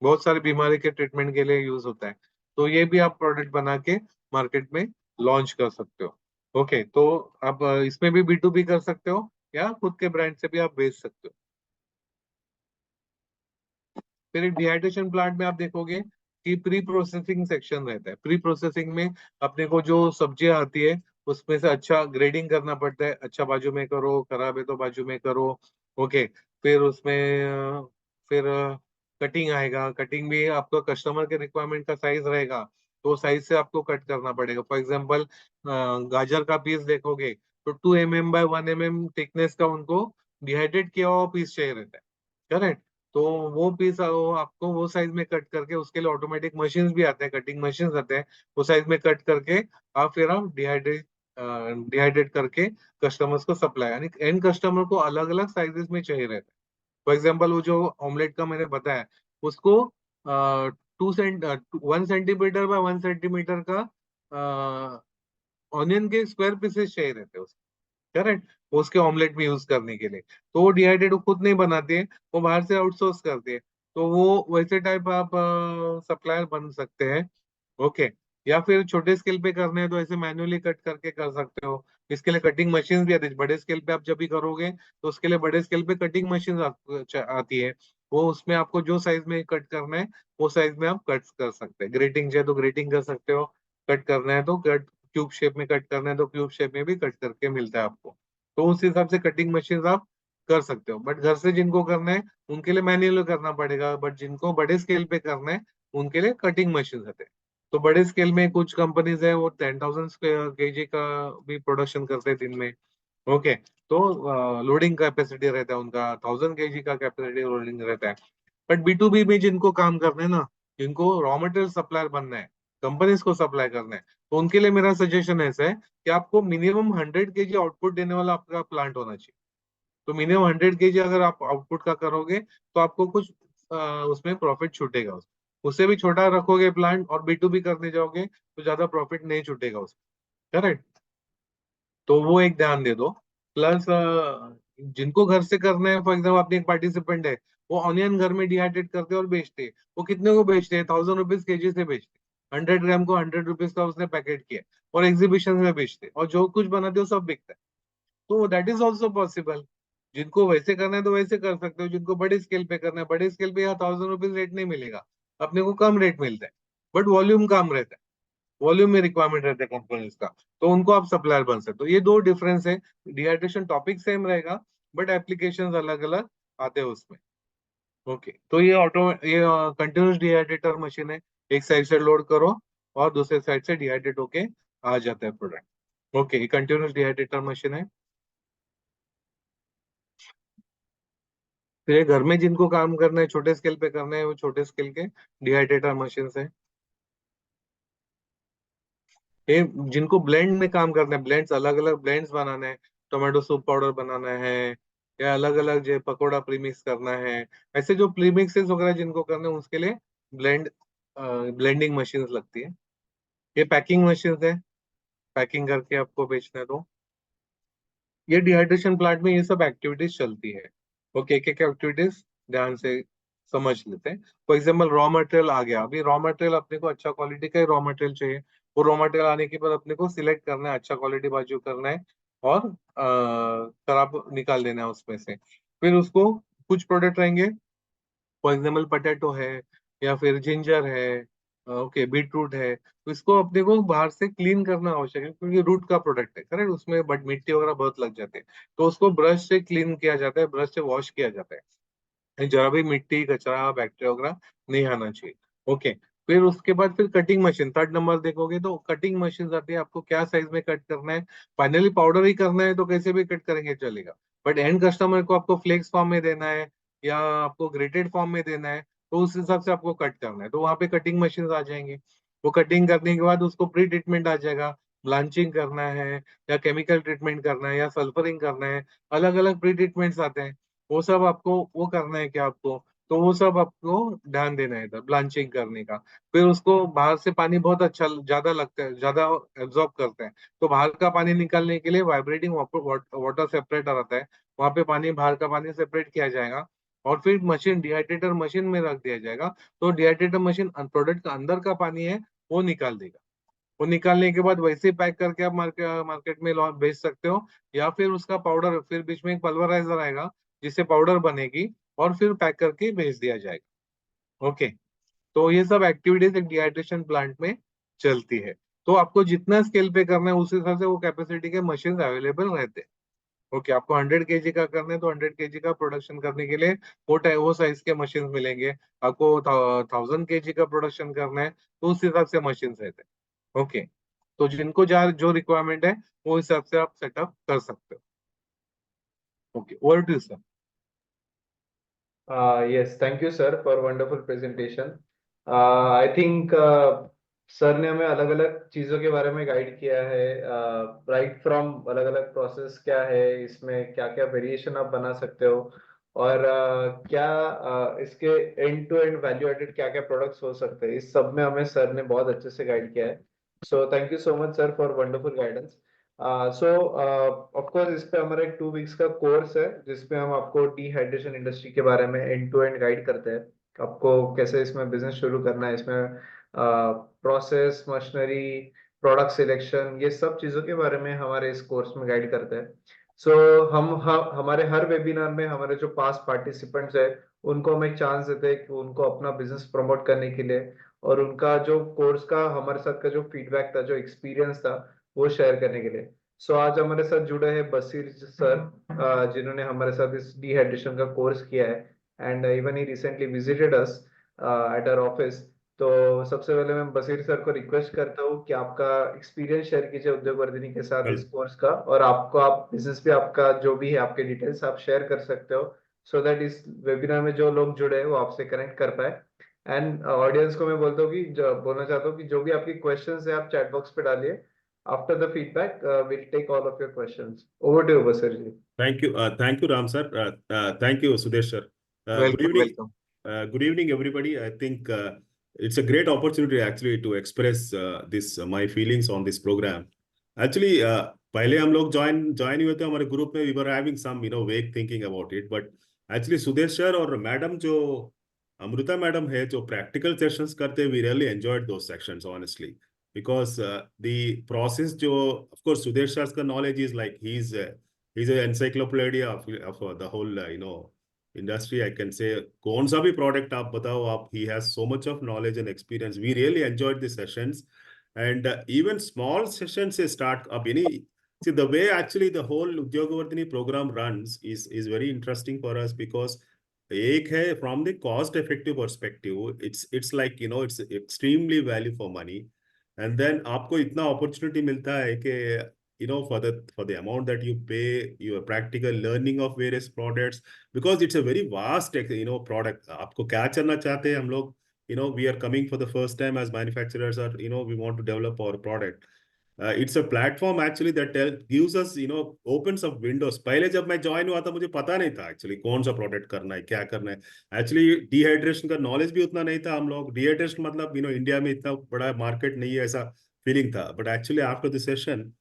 बहुत सारी बीमारी के ट्रीटमेंट के लिए यूज होता है। तो ये भी आप प्रोडक्ट बना के मार्केट में लॉन्च कर सकते हो। ओके। तो आप इसमें भी B2B कर सकते हो, या खुद के ब्रांड से भी आप बेच सकते हो। फिर एक डिहाइड्रेशन प्लांट में आप देखोगे कि प्री प्रोसेसिंग सेक्शन रहता है। प्री प्रोसेसिंग में अपने को जो सब्जियां आती है, उसमें से अच्छा ग्रेडिंग करना पड़ता है। अच्छा बाजू में करो, खराब है तो बाजू में करो। ओके। फिर उसमें फिर कटिंग आएगा। कटिंग भी आपको कस्टमर के रिक्वायरमेंट का साइज रहेगा, तो साइज से आपको कट करना पड़ेगा। फॉर एग्जाम्पल गाजर का पीस देखोगे तो 2 mm by 1 mm थिकनेस का उनको डिहाइड्रेट किया हुआ पीस चाहिए रहता है। करेक्ट। तो वो पीस आपको वो साइज में कट करके, उसके लिए ऑटोमेटिक मशीन्स भी आते हैं, कटिंग मशीन्स आते हैं, वो साइज में कट करके आप डिहाइड्रेट करके कस्टमर्स को सप्लाई, यानी एंड कस्टमर को अलग अलग साइजेस में चाहिए रहता है। फॉर एग्जाम्पल वो जो ऑमलेट का मैंने बताया, उसको 1 सेंटीमीटर बाय 1 सेंटीमीटर का ऑनियन के स्क्वायर पीसेस चाहिए रहते हैं। करेक्ट। वो उसके ऑमलेट में यूज करने के लिए। तो वो डिहाइड्रेट वो खुद नहीं बनाते हैं, वो बाहर से आउटसोर्स करते हैं। तो वो वैसे टाइप आप सप्लायर बन सकते हैं। ओके। या फिर छोटे स्केल पे करने हैं तो ऐसे मैन्युअली कट करके कर सकते हो। इसके लिए कटिंग मशीन भी आती है। बड़े स्केल पे आप जब भी करोगे तो उसके लिए बड़े स्केल पे कटिंग मशीन आती है। वो उसमें आपको जो साइज में कट करना है, वो साइज में आप कट कर सकते हैं। ग्रेटिंग चाहिए तो ग्रेटिंग कर सकते हो, कट करना है तो कट, क्यूब शेप में कट करना है तो क्यूब शेप में भी कट करके मिलता है आपको। तो उस हिसाब से कटिंग मशीन आप कर सकते हो। बट घर से जिनको करना है उनके लिए मैन्युअल करना पड़ेगा, बट जिनको बड़े स्केल पे करना है उनके लिए कटिंग मशीन आते हैं। तो बड़े स्केल में कुछ कंपनीज है वो 10,000 केजी का भी प्रोडक्शन करते हैं दिन में। ओके। तो लोडिंग कैपेसिटी रहता है उनका, 1,000 केजी का कैपेसिटी लोडिंग रहता है। बट B2B में जिनको काम करना है ना, जिनको रॉ मटेरियल सप्लायर बनना है, कंपनीज को सप्लाई करना है, तो उनके लिए मेरा सजेशन ऐसा है कि आपको मिनिमम 100 केजी आउटपुट देने वाला आपका प्लांट होना चाहिए। तो मिनिमम 100 केजी अगर आप आउटपुट का करोगे तो आपको कुछ उसमें प्रॉफिट छूटेगा। उससे भी छोटा रखोगे प्लांट और B2B करने जाओगे तो ज्यादा प्रॉफिट नहीं छूटेगा उसमें। करेक्ट। तो वो एक ध्यान दे दो। प्लस जिनको घर से करना है, फॉर एग्जाम्पल अपने एक पार्टिसिपेंट है, वो ऑनियन घर में डिहाइड्रेट करते हैं और बेचते हैं। वो कितने को बेचते हैं? 1,000 रुपीज केजी से बेचते हैं। 100 ग्राम को 100 रुपीज का उसने पैकेट किया, और एग्जीबिशन में बेचते हैं, और जो कुछ बनाते हो सब बिकता है। तो दैट इज ऑल्सो पॉसिबल। जिनको वैसे करना है तो वैसे कर सकते हो। जिनको बड़े स्केल पे करना है, बड़े स्केल पे यहाँ 1,000 रुपीज रेट नहीं मिलेगा, अपने को कम रेट मिलता है, बट वॉल्यूम कम रहता है। वॉल्यूम में रिक्वायरमेंट रहता है कंपोनेंट्स का, तो उनको आप सप्लायर बन सकते हो। ये दो डिफरेंस है। डिहाइड्रेशन टॉपिक सेम रहेगा, बट एप्लीकेशंस अलग अलग आते हैं उसमें। ओके, तो ये कंटिन्यूस डिहाइड्रेटर मशीन है। एक साइड से लोड करो और दूसरे साइड से डिहाइड्रेट होके आ जाता है प्रोडक्ट। ओके, ये कंटिन्यूस डिहाइड्रेटर मशीन है। फिर ये घर में जिनको काम करना है, छोटे स्केल पे करना है, वो छोटे स्केल के डिहाइड्रेटर मशीन है। ये जिनको ब्लेंड में काम करना है, ब्लेंड्स अलग अलग ब्लेंड्स बनाना है, टोमेटो सूप पाउडर बनाना है, या अलग अलग जो पकोड़ा प्रीमिक्स करना है, ऐसे जो प्रीमिक्सेस वगैरह जिनको करना है उसके लिए ब्लेंड ब्लेंडिंग मशीन लगती है। ये पैकिंग मशीन है, पैकिंग करके आपको बेचना है। तो ये डिहाइड्रेशन प्लांट में ये सब एक्टिविटीज चलती है। ओके, एक एक एक्टिविटीज ध्यान से समझ लेते हैं। फॉर एग्जाम्पल रॉ मटेरियल आ गया। अभी रॉ मटेरियल अपने को अच्छा क्वालिटी का ही रॉ मटेरियल चाहिए। वो रॉ मटेरियल आने के बाद अपने को सिलेक्ट करना है, अच्छा क्वालिटी बाजू करना है, और खराब निकाल देना है उसमें से। फिर उसको कुछ प्रोडक्ट रहेंगे, फॉर एग्जाम्पल पटेटो है, या फिर जिंजर है, ओके बीट रूट है, तो इसको अपने को बाहर से क्लीन करना आवश्यक है, क्योंकि रूट का प्रोडक्ट है, करेक्ट, उसमें बट मिट्टी वगैरह बहुत लग जाते हैं। तो उसको ब्रश से क्लीन किया जाता है, ब्रश से वॉश किया जाता है, जरा भी मिट्टी कचरा बैक्टीरिया वगैरह नहीं आना चाहिए। ओके, फिर उसके बाद फिर कटिंग मशीन, थर्ड नंबर देखोगे तो कटिंग मशीन आती है। आपको क्या साइज में कट करना है, फाइनली पाउडर ही करना है तो कैसे भी कट करेंगे चलेगा, बट एंड कस्टमर को आपको फ्लेक्स फॉर्म में देना है या आपको ग्रेटेड फॉर्म में देना है, तो उस हिसाब से आपको कट करना है, तो वहां पे कटिंग मशीन आ जाएंगे। वो कटिंग करने के बाद उसको प्री ट्रीटमेंट आ जाएगा, ब्लांचिंग करना है या केमिकल ट्रीटमेंट करना है या सल्फरिंग करना है, अलग अलग प्री ट्रीटमेंट्स आते हैं। वो सब आपको वो करना है क्या आपको, तो वो सब आपको ध्यान देना है इधर ब्लांचिंग करने का। फिर उसको बाहर से पानी बहुत अच्छा ज्यादा लगता है, ज्यादा एब्जॉर्ब करते हैं, तो बाहर का पानी निकालने के लिए वाइब्रेटिंग वाटर सेपरेटर आता है, वहां पे पानी, बाहर का पानी सेपरेट किया जाएगा, और फिर मशीन डिहाइड्रेटर मशीन में रख दिया जाएगा। तो डिहाइड्रेटर मशीन प्रोडक्ट का अंदर का पानी है वो निकाल देगा। वो निकालने के बाद वैसे पैक करके आप मार्केट में बेच सकते हो, या फिर उसका पाउडर, फिर बीच में एक पल्वराइजर आएगा जिससे पाउडर बनेगी, और फिर पैक करके भेज दिया जाएगा। ओके, तो ये सब एक्टिविटीज एक डिहाइड्रेशन प्लांट में चलती है। तो आपको जितना स्केल पे करना है उस हिसाब से वो कैपेसिटी के मशीन अवेलेबल रहते हैं। ओके, आपको 100 kg का करना है तो 100 kg का प्रोडक्शन करने के लिए वो साइज के मशीन मिलेंगे। आपको 1000 kg का प्रोडक्शन करना है तो उस हिसाब से मशीन रहते हैं। ओके, तो जिनको जो रिक्वायरमेंट है वो हिसाब से आप सेटअप कर सकते हो। Okay, over to sir. Yes, thank you sir for wonderful presentation. I think sir ने हमें अलग अलग चीज़ों के बारे में गाइड किया है, राइट फ्रॉम अलग अलग प्रोसेस क्या है, इसमें क्या क्या वेरिएशन आप बना सकते हो, और क्या इसके end to end value added क्या क्या प्रोडक्ट्स हो सकते हैं, इस सब में हमें सर ने बहुत अच्छे से गाइड किया है। सो thank you so much sir for wonderful guidance. So of course इस पे हमारा एक 2 वीक्स का कोर्स है जिसमें हम आपको डिहाइड्रेशन इंडस्ट्री के बारे में एंड टू एंड गाइड करते हैं, आपको कैसे इसमें बिजनेस शुरू करना है, इसमें प्रोसेस, मशीनरी, प्रोडक्ट सिलेक्शन, ये सब चीज़ों के बारे में हमारे इस कोर्स में गाइड करते हैं। सो हमारे हर वेबिनार में हमारे जो पास पार्टिसिपेंट्स है उनको हम एक चांस देते हैं कि उनको अपना बिजनेस प्रमोट करने के लिए, और उनका जो कोर्स का हमारे साथ का जो फीडबैक था, जो एक्सपीरियंस था, वो शेयर करने के लिए। सो आज हमारे साथ जुड़े हैं बशीर सर, जिन्होंने हमारे साथ इस डिहाइड्रेशन का कोर्स किया है, and even he recently visited us at our office. तो सबसे पहले मैं बशीर सर को रिक्वेस्ट करता हूँ कि आपका एक्सपीरियंस शेयर कीजिए उद्योग वर्धिनी के साथ इस Well, कोर्स का, और आपको आप बिजनेस पे आपका जो भी है आपके डिटेल्स आप शेयर कर सकते हो, सो दैट इस वेबिनार में जो लोग जुड़े हैं वो आपसे कनेक्ट कर पाए। एंड ऑडियंस को मैं बोलता हूँ कि बोलना चाहता हूँ कि जो भी आपकी क्वेश्चंस है आप चैट बॉक्स पे डालिए। After the feedback will take all of your questions. Over to you Bashir ji. thank you, Ram sir. Thank you, Sudesh sir. Good welcome evening. Welcome. Good evening, everybody. I think it's a great opportunity actually to express this my feelings on this program. Actually, पहले हम लोग join हुए थे हमारे group में, we were having some vague thinking about it, but actually Sudesh sir और madam जो Amrita madam है जो प्रैक्टिकल सेशंस करते हैं, we really enjoyed those sections honestly, because the process जो of course सुदेश सर का knowledge is like he's an encyclopedia of the whole industry, I can say. कौन सा भी product आप बताओ आप, he has so much of knowledge and experience. We really enjoyed the sessions, And even small sessions से start up any. See, the way actually the whole Udyogavardhini program runs is very interesting for us because एक है from the cost effective perspective, it's like it's extremely value for money, and then आपको इतना opportunity मिलता है कि for the amount that you pay, your practical learning of various products, because it's a very vast product. आपको क्या करना चाहते हैं हम लोग, we are coming for the first time as manufacturers, or we want to develop our product. It's a platform actually that gives us opens up windows. पहले जब मैं ज्वाइन हुआ था मुझे पता नहीं था एक्चुअली कौन सा प्रोडक्ट करना है, क्या करना है। एक्चुअली डिहाइड्रेशन का नॉलेज भी उतना नहीं था। हम लोग डिहाइड्रेशन मतलब इंडिया में इतना बड़ा मार्केट नहीं है ऐसा फीलिंग था। But actually after the session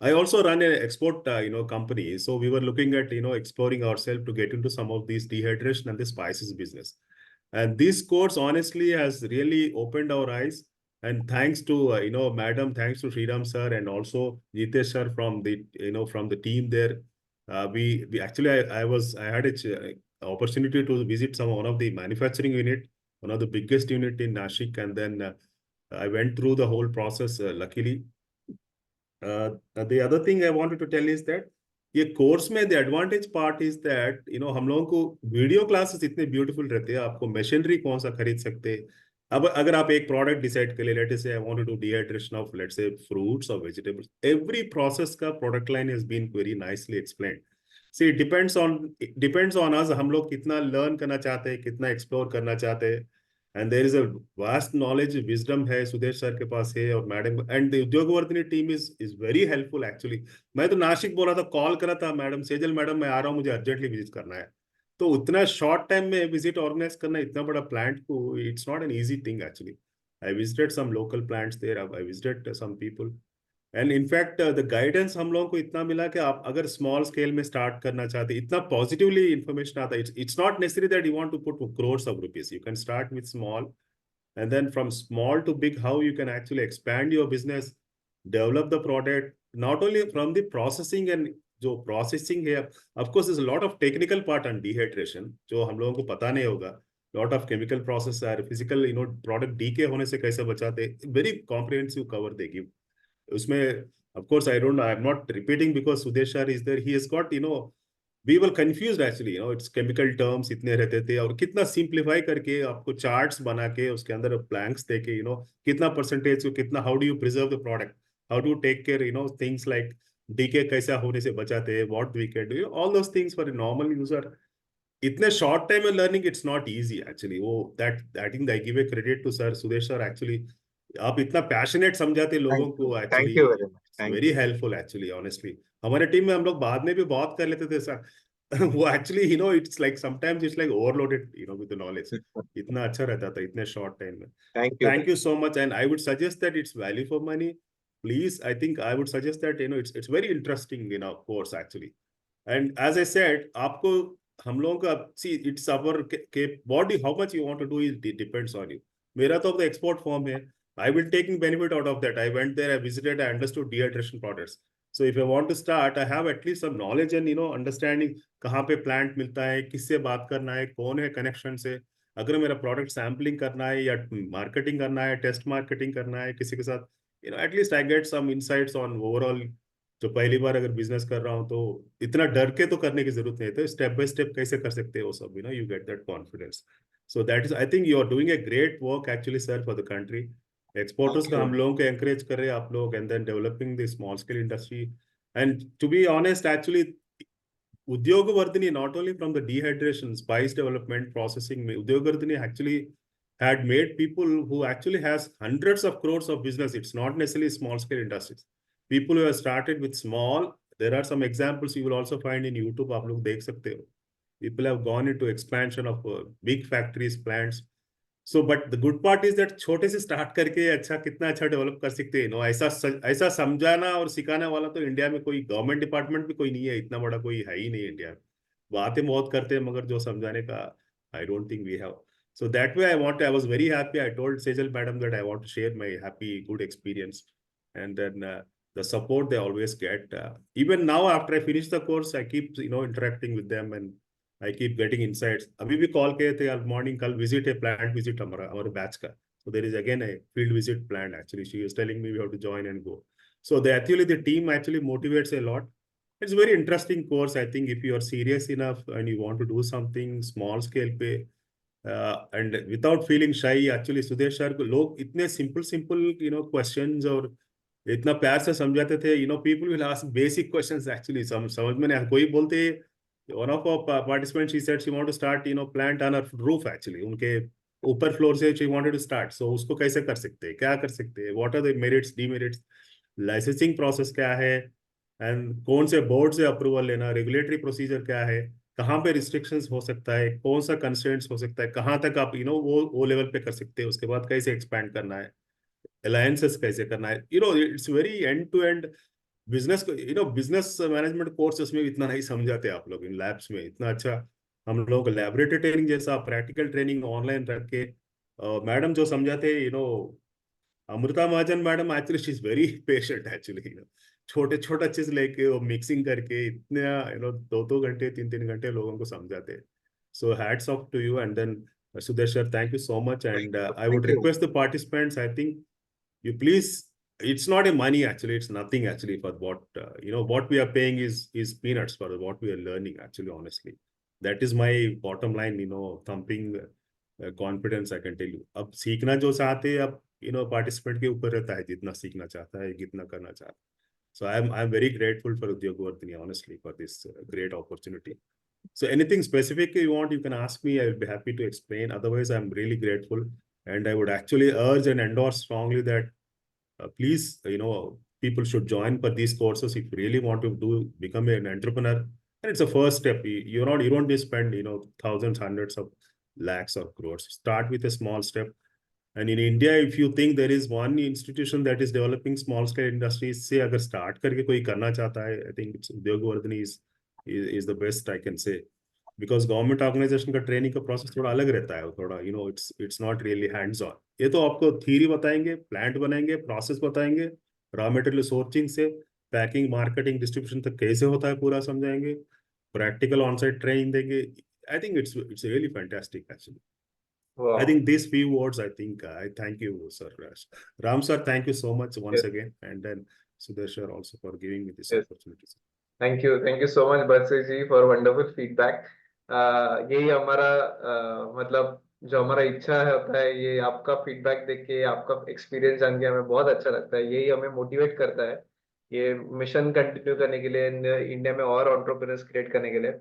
I also run an export company, so we were looking at exploring ourselves to get into some of these dehydration and the spices business. And this course honestly has really opened our eyes. And thanks to madam, thanks to Sriram sir, and also Jitesh sir from the from the team there. We actually I had a opportunity to visit one of the manufacturing unit, one of the biggest unit in Nashik, and then I went through the whole process luckily. The other thing I wanted to tell is that ये course में the advantage part is that हम लोगों को video classes इतने beautiful रहते हैं। आपको machinery कौन सा खरीद सकते हैं। अब अगर आप एक प्रोडक्ट डिसाइड कर ले, let say I want to do dehydration of let's say fruits और वेजिटेबल्स, एवरी प्रोसेस का product line has been very nicely explained. See depends on us, हम लोग कितना लर्न करना चाहते हैं, कितना एक्सप्लोर करना चाहते हैं। And there is a vast knowledge, wisdom है सुदेश सर के पास है, और madam, and the Udyogvardhini team is very helpful actually. मैं तो नासिक बोला था, कॉल करा था मैडम सेजल मैडम मैं आ रहा हूँ, मुझे अर्जेंटली विजिट करना है। तो उतना शॉर्ट टाइम में विजिट ऑर्गेनाइज करना इतना बड़ा प्लांट को, it's not an easy thing actually. I visited some local plants there, I visited some people, and in fact the guidance हम लोगों को इतना मिला कि आप अगर स्मॉल स्केल में स्टार्ट करना चाहते, इतना पॉजिटिवली इन्फॉर्मेशन आता है। It's not necessary that you want to put crores of rupees. You can start with small, and then from small to big, how you can actually expand your business, develop the product, not only from the processing, and जो processing है, of course there's a lot of technical part on dehydration जो हम लोगों को पता नहीं होगा। lot of chemical process और physical product decay होने से कैसे बचाते, very comprehensive cover they give उसमें। of course I'm not repeating because Sudesh sir is there, he has got we were confused actually, it's chemical terms इतने रहते थे, और कितना simplify करके आपको charts बना के उसके अंदर blanks दे के कितना percentage, कितना, how do you preserve the product, how do you take care, things like decay कैसा होने से बचाते हैं, what we can do, all those things for a normal user इतने short time में learning, it's not easy actually। वो that I think I give a credit to sir Sudesh sir actually, आप इतना पैशनेट समझाते लोगों को, thank actually you very much, thank very you. Helpful actually honestly. हमारे team में हम लोग बाद में भी बहुत कर लेते थे सर वो actually it's like sometimes it's like overloaded with knowledge, इतना अच्छा रहता था इतने शॉर्ट टाइम में। Thank you so much, and I would suggest that it's value for money please. I think I would suggest that it's very interesting course actually. And as I said, आपको हम लोगों का see it's our के body, how much you want to do is depends on you. मेरा तो अब export form है, I will taking benefit out of that. I went there, I visited, I understood dehydration products. So if I want to start, I have at least some knowledge and understanding कहाँ पे plant मिलता है, किससे बात करना है, कौन है connection से, अगर मेरा product sampling करना है या marketing करना है, test marketing करना है किसी के साथ, at least I get some insights on overall। जो पहली बार अगर बिजनेस कर रहा हूँ तो इतना डर के तो करने की जरूरत नहीं है, तो स्टेप बाय स्टेप कैसे कर सकते हो सब, you get that confidence. So that is, I think you are doing a great work actually sir for the country। Exporters का हम लोगों को एंकरेज कर रहे हैं आप लोग, and then developing the small scale industry. And to be honest actually Udyogvardhini not only from the dehydration spice development processing में, Udyogvardhini actually had made people who actually has hundreds of crores of business. It's not necessarily small scale industries. People who have started with small, there are some examples you will also find in YouTube, आप लोग देख सकते हो। People have gone into expansion of big factories, plants. So but the good part is that छोटे से start करके अच्छा कितना अच्छा डेवलप कर सकते हैं। ऐसा समझाना और सिखाने वाला तो इंडिया में कोई गवर्नमेंट डिपार्टमेंट भी कोई नहीं है, इतना बड़ा कोई है ही नहीं इंडिया में। बातें बहुत करते हैं मगर जो समझाने का I don't think we have. So that way I was very happy. I told Sejal madam that I want to share my happy, good experience. And then the support they always get. Even now after I finish the course, I keep, interacting with them and I keep getting insights. अभी भी call किए थे यार morning, कल visit है, plant visit हमारे batch का। So there is again a field visit planned. Actually, she is telling me we have to join and go. So the team actually motivates a lot. It's a very interesting course. I think if you are serious enough and you want to do something small scale पे and without feeling shy, actually Sudesh sir को लोग इतने simple questions और इतना प्यार से समझाते थे. People will ask basic questions actually. समझ में नहीं. कोई बोलते, one of our participants, she said she want to start plant on her roof actually. उनके ऊपर फ्लोर से she wanted to start. So उसको कैसे कर सकते हैं, क्या कर सकते हैं, what are the merits, demerits, licensing process क्या है, एंड कौन से बोर्ड से अप्रूवल लेना, रेगुलेटरी प्रोसीजर क्या है, कहाँ पे रिस्ट्रिक्शंस हो सकता है, कौन सा कंस्ट्रेंट्स हो सकता है, कहाँ तक आप वो लेवल पे कर सकते हैं, उसके बाद कैसे एक्सपैंड करना है, अलायंसेस कैसे करना है. It's very end to end business business management courses में इतना नहीं समझाते आप लोग इन लैब्स में. इतना अच्छा हम लोग लैबोरेटरी ट्रेनिंग जैसा प्रैक्टिकल ट्रेनिंग ऑनलाइन रख के मैडम जो समझाते Amruta Mahajan madam actually she is very patient actually. छोटे छोटा चीज लेके वो मिक्सिंग करके इतने 2 घंटे 3 घंटे लोगों को समझाते. So hats off to you. And then Sudesh sir, thank you so much. And I would request the participants, I think you please, it's not a money actually, it's nothing actually for what what we are paying is peanuts for what we are learning actually, honestly. That is my bottom line, thumping confidence I can tell you. अब सीखना जो चाहते हैं, अब participant के ऊपर रहता है जितना सीखना चाहता है, कितना करना चाहता है. So I'm very grateful for Udyog Vardhini, honestly, for this great opportunity. So anything specific you want, you can ask me. I will be happy to explain. Otherwise, I'm really grateful. And I would actually urge and endorse strongly that please, people should join for these courses if you really want to become an entrepreneur. And it's a first step. You don't just spend, thousands, hundreds of lakhs or crores. Start with a small step. And in India, if you think there is one institution that is developing small scale industries, से अगर start करके कोई करना चाहता है, I think Udyog Vardhini is the best I can say. Because government organisation का training का process थोड़ा अलग रहता है, थोड़ा it's not really hands on. ये तो आपको थ्योरी बताएंगे, प्लांट बनाएंगे, प्रोसेस बताएंगे, रॉ मटेरियल सोर्सिंग से पैकिंग, मार्केटिंग, डिस्ट्रीब्यूशन तक कैसे होता है पूरा समझाएंगे, प्रैक्टिकल ऑन साइट ट्रेनिंग देंगे. I think it's really fantastic actually. Wow. I think these few words, I think I thank you, sir. Ram sir, thank you so much once Yes. again, and then Sudesh sir also for giving me this Yes. opportunity. Thank you so much Batsi ji for wonderful feedback. यही हमारा मतलब जो हमारा इच्छा है होता है, ये आपका फीडबैक देख के, आपका एक्सपीरियंस जान के हमें बहुत अच्छा लगता है. यही हमें मोटिवेट करता है ये मिशन कंटिन्यू करने के लिए, इंडिया में और एंटरप्रेन्योर्स क्रिएट करने के लिए.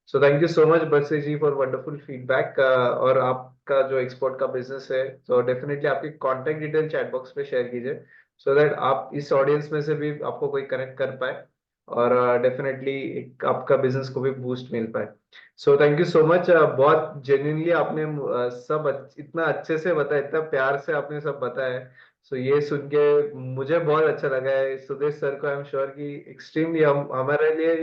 So thank you so much Batsi ji for wonderful feedback. और आपका जो एक्सपोर्ट का बिजनेस है, तो डेफिनेटली आपकी कॉन्टेक्ट डिटेल चैट बॉक्स पे शेयर कीजिए, सो दैट आप इस ऑडियंस में से भी आपको कोई कनेक्ट कर पाए और डेफिनेटली आपका बिजनेस को भी बूस्ट मिल पाए. सो थैंक यू सो मच. बहुत जेन्युइनली आपने सब इतना अच्छे से बताया, इतना प्यार से आपने सब बताया. सो ये सुन के मुझे बहुत अच्छा लगा है. सुदेश सर को आई एम श्योर कि एक्सट्रीमली हमारे लिए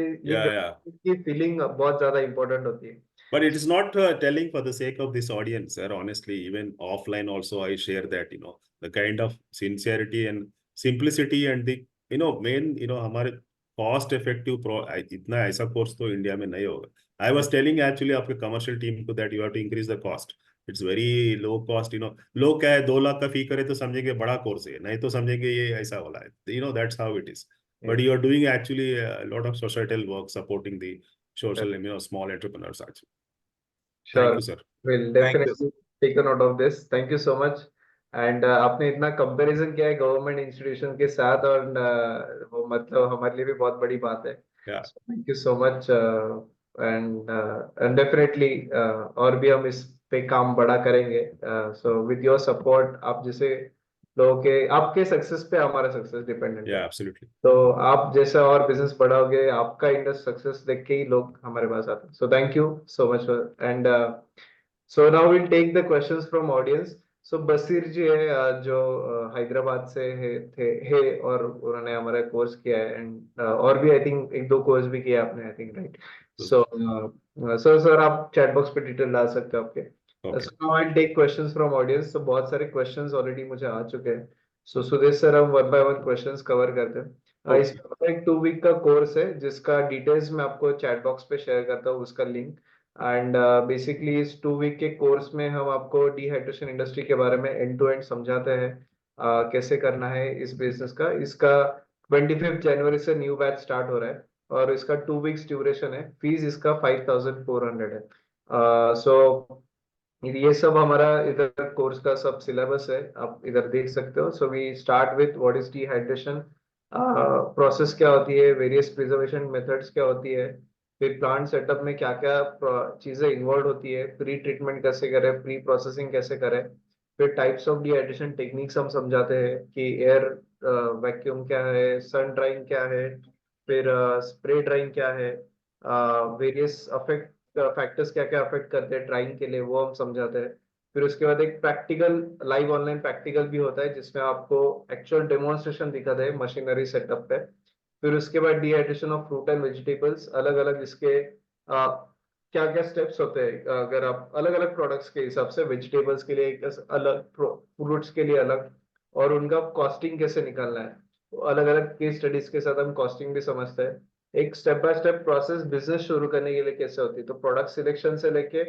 ये फीलिंग बहुत ज्यादा इंपॉर्टेंट होती है. But it is not telling for the sake of this audience, sir. Honestly, even offline also, I share that, the kind of sincerity and simplicity and the, main, हमारे cost effective इतना ऐसा course तो India में नहीं होगा. I was telling actually आपके commercial team को that you have to increase the cost. It's very low cost, लोग क्या है 2 लाख का फी करे तो समझेंगे बड़ा कोर्स है, नहीं तो समझेंगे ये ऐसा वाला है. That's how it is. But you are doing actually a lot of societal work supporting the social, small entrepreneurs actually. Sure. Thank you, sir. We'll definitely take a note of this. Thank you so much. And आपने इतना comparison किया है government institution के साथ, और वो मतलब हमारे लिए भी बहुत बड़ी बात है. Yeah. Thank you so much. And definitely और भी हम इस पे काम बड़ा करेंगे. सो विद योर सपोर्ट, आप जैसे लोगों के, आपके सक्सेस पे हमारा सक्सेस डिपेंडेंट है. Yeah, absolutely. तो आप जैसा और बिजनेस बढ़ाओगे, आपका इंडस्ट्री सक्सेस देख के ही लोग हमारे पास आते हैं. So thank you so much. And so now will take the questions from audience. So Basir ji है जो हैदराबाद से है और उन्होंने हमारा कोर्स किया है. एंड और भी आई थिंक 1-2 कोर्स भी किया आपने, I think, right. So sir आप चैट बॉक्स पे डिटेल डाल सकते हो आपके. So now I will take questions from audience. तो बहुत सारे क्वेश्चंस ऑलरेडी मुझे आ चुके हैं. सो सुदेश सर, हम 1 बाय 1 क्वेश्चंस कवर करते हैं. इसमें एक 2 वीक का कोर्स है जिसका डिटेल्स मैं आपको चैट बॉक्स पे शेयर करता हूँ, उसका लिंक. एंड बेसिकली इस 2 वीक के कोर्स में हम आपको डिहाइड्रेशन इंडस्ट्री के बारे में एंड टू एंड समझाते हैं, कैसे करना है इस बिजनेस का। इसका 25 जनवरी से न्यू बैच स्टार्ट हो रहा है और इसका 2 वीक्स ड्यूरेशन है। फीस इसका 5400 है। सो ये सब हमारा इधर कोर्स का सब सिलेबस है, आप इधर देख सकते हो। So we start with what is dehydration, process क्या होती है, वेरियस प्रिजर्वेशन मेथड्स क्या होती है, फिर प्लांट सेटअप में क्या क्या चीजें इन्वॉल्व होती है, प्री ट्रीटमेंट कैसे करें, प्री प्रोसेसिंग कैसे करें, फिर टाइप्स ऑफ डिहाइड्रेशन टेक्निक्स हम समझाते हैं कि एयर वैक्यूम क्या है, सन ड्राइंग क्या है, फिर स्प्रे ड्राइंग क्या है, वेरियस अफेक्ट फैक्टर्स क्या क्या अफेक्ट करते हैं ड्राइंग के लिए, वो हम समझाते हैं। फिर उसके बाद एक प्रैक्टिकल, लाइव ऑनलाइन प्रैक्टिकल भी होता है जिसमें आपको एक्चुअल डेमोन्स्ट्रेशन दिखाते हैं मशीनरी सेटअप पे। फिर उसके बाद dehydration of fruit and vegetables, अलग अलग इसके क्या क्या स्टेप्स होते हैं, अगर आप अलग अलग प्रोडक्ट्स के हिसाब से, वेजिटेबल्स के लिए एक अलग, फ्रूट्स के लिए अलग, और उनका कॉस्टिंग कैसे निकालना है, अलग अलग केस स्टडीज के साथ हम कॉस्टिंग भी समझते हैं। एक step by step process business शुरू करने के लिए कैसे होती है, तो प्रोडक्ट सिलेक्शन से लेके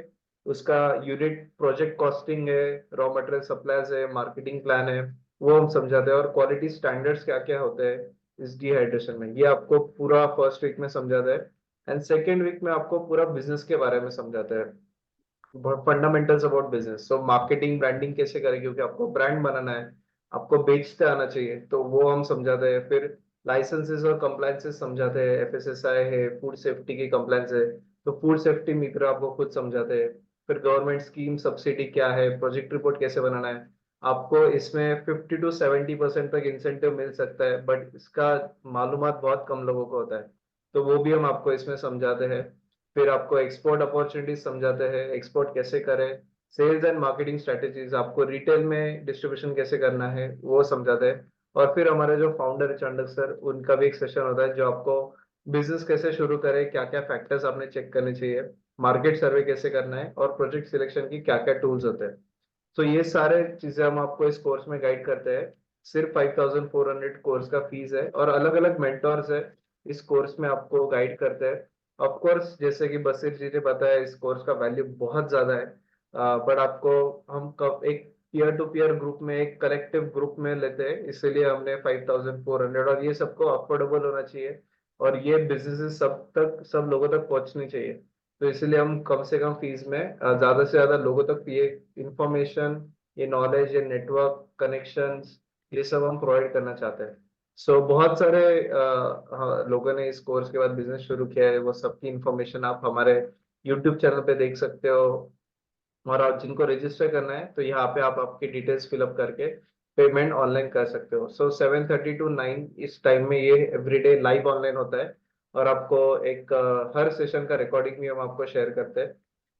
उसका यूनिट प्रोजेक्ट कॉस्टिंग है, रॉ मटेरियल सप्लाईज है, मार्केटिंग प्लान है, वो हम समझाते हैं। और क्वालिटी स्टैंडर्ड्स क्या क्या होते हैं इस डिहाइड्रेशन में, ये आपको पूरा फर्स्ट वीक में समझाता है। एंड सेकेंड वीक में आपको पूरा बिजनेस के बारे में समझाता है, fundamentals about business. So marketing branding कैसे करें, क्योंकि आपको ब्रांड बनाना है, आपको बेचते आना चाहिए, तो वो हम समझाते हैं। फिर लाइसेंसेस और कंप्लायंसेस समझाते हैं, एफएसएसआई है, फूड सेफ्टी की कंप्लायंस है, तो फूड सेफ्टी मित्र आपको खुद समझाते हैं। फिर गवर्नमेंट स्कीम सब्सिडी क्या है, प्रोजेक्ट रिपोर्ट कैसे बनाना है। आपको इसमें 50 to 70% तक इंसेंटिव मिल सकता है, बट इसका मालूमात बहुत कम लोगों को होता है, तो वो भी हम आपको इसमें समझाते हैं। फिर आपको एक्सपोर्ट अपॉर्चुनिटीज समझाते हैं, एक्सपोर्ट कैसे करें, सेल्स एंड मार्केटिंग स्ट्रेटेजीज, आपको रिटेल में डिस्ट्रीब्यूशन कैसे करना है वो समझाते हैं। और फिर हमारे जो फाउंडर चांडक सर, उनका भी एक सेशन होता है जो आपको बिजनेस कैसे शुरू करें, क्या क्या फैक्टर्स आपने चेक करने चाहिए, मार्केट सर्वे कैसे करना है, और प्रोजेक्ट सिलेक्शन की क्या क्या टूल्स होते हैं। तो ये सारे चीजें हम आपको इस कोर्स में गाइड करते हैं। सिर्फ 5400 कोर्स का फीस है, और अलग अलग मेंटोर्स है इस कोर्स में आपको गाइड करते हैं। ऑफ कोर्स जैसे कि बशीर जी ने बताया, इस कोर्स का वैल्यू बहुत ज्यादा है, बट आपको हम कब एक पीयर टू पीयर ग्रुप में, एक कलेक्टिव ग्रुप में लेते हैं, इसीलिए हमने 5400, और ये सबको अफोर्डेबल होना चाहिए, और ये बिजनेसेस सब तक, सब लोगों तक पहुंचनी चाहिए। तो इसलिए हम कम से कम फीस में ज्यादा से ज्यादा लोगों तक ये इंफॉर्मेशन, ये नॉलेज, ये नेटवर्क कनेक्शंस, ये सब हम प्रोवाइड करना चाहते हैं। सो बहुत सारे हाँ, लोगों ने इस कोर्स के बाद बिजनेस शुरू किया है, वो सबकी इंफॉर्मेशन आप हमारे यूट्यूब चैनल पे देख सकते हो। और आप जिनको रजिस्टर करना है, तो यहाँ पे आप आपकी डिटेल्स फिलअप करके पेमेंट ऑनलाइन कर सकते हो। सो 7:30 to 9 इस टाइम में ये एवरीडे लाइव ऑनलाइन होता है, और आपको एक हर सेशन का रिकॉर्डिंग भी हम आपको शेयर करते हैं,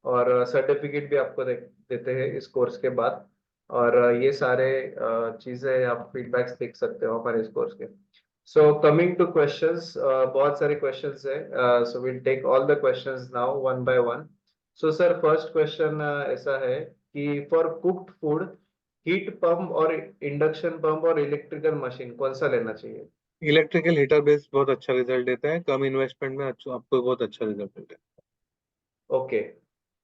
और सर्टिफिकेट भी आपको देते हैं इस कोर्स के बाद। और ये सारे चीजें आप फीडबैक्स देख सकते हो हमारे इस कोर्स के। सो कमिंग टू क्वेश्चंस, बहुत सारे क्वेश्चंस है, so will take all the questions now one by one. So sir first question ऐसा है कि for cooked food, heat pump और इंडक्शन पंप और इलेक्ट्रिकल मशीन कौन सा लेना चाहिए? इलेक्ट्रिकल हीटर बेस बहुत अच्छा रिजल्ट देता है, कम इन्वेस्टमेंट में अच्छा, आपको बहुत अच्छा रिजल्ट मिलता है। ओके,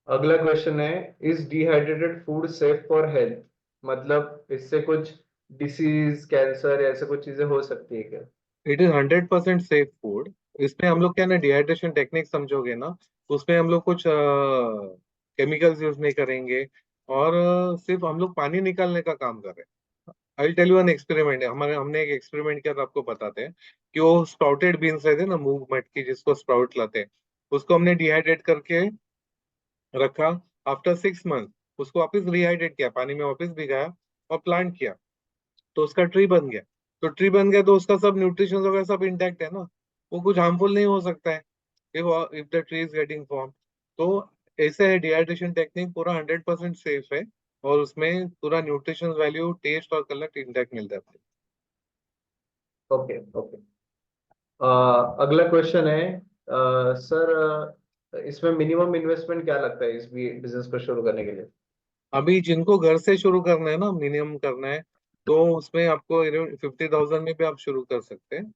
अगला क्वेश्चन है, is dehydrated food safe for health, मतलब इससे कुछ डिसीज, कैंसर या ऐसे कुछ चीजें हो सकती है क्या? It is 100% safe food. इसमें हम लोग क्या ना, डिहाइड्रेशन टेक्निक समझोगे ना, उसमें हम लोग कुछ केमिकल्स यूज नहीं करेंगे, और सिर्फ हम लोग पानी निकालने का काम कर रहे हैं। I tell you an experiment है, हमारे हमने एक एक्सपेरिमेंट किया था, आपको बताते हैं कि वो स्प्राउटेड बीन्स रहते हैं ना, मूंग मटकी जिसको स्प्राउट लाते हैं, उसको हमने डिहाइड्रेट करके रखा। आफ्टर 6 मंथ उसको वापस रिहाइड्रेट किया, पानी में वापस भिगाया और प्लांट किया, तो उसका ट्री बन गया। तो ट्री बन गया तो उसका सब न्यूट्रिशन वगैरह सब इंटैक्ट है ना, वो कुछ हार्मफुल नहीं हो सकता है if the tree is getting form. तो ऐसे है, डिहाइड्रेशन टेक्निक पूरा 100% सेफ है, और उसमें पूरा न्यूट्रिशन वैल्यू, टेस्ट और कलर इंटैक्ट मिलता है। ओके ओके, अगला क्वेश्चन है, सर इसमें मिनिमम इन्वेस्टमेंट क्या लगता है इस बिजनेस को शुरू करने के लिए? अभी जिनको घर से शुरू करना है ना, मिनिमम करना है, तो उसमें आपको 50,000 में भी आप शुरू कर सकते हैं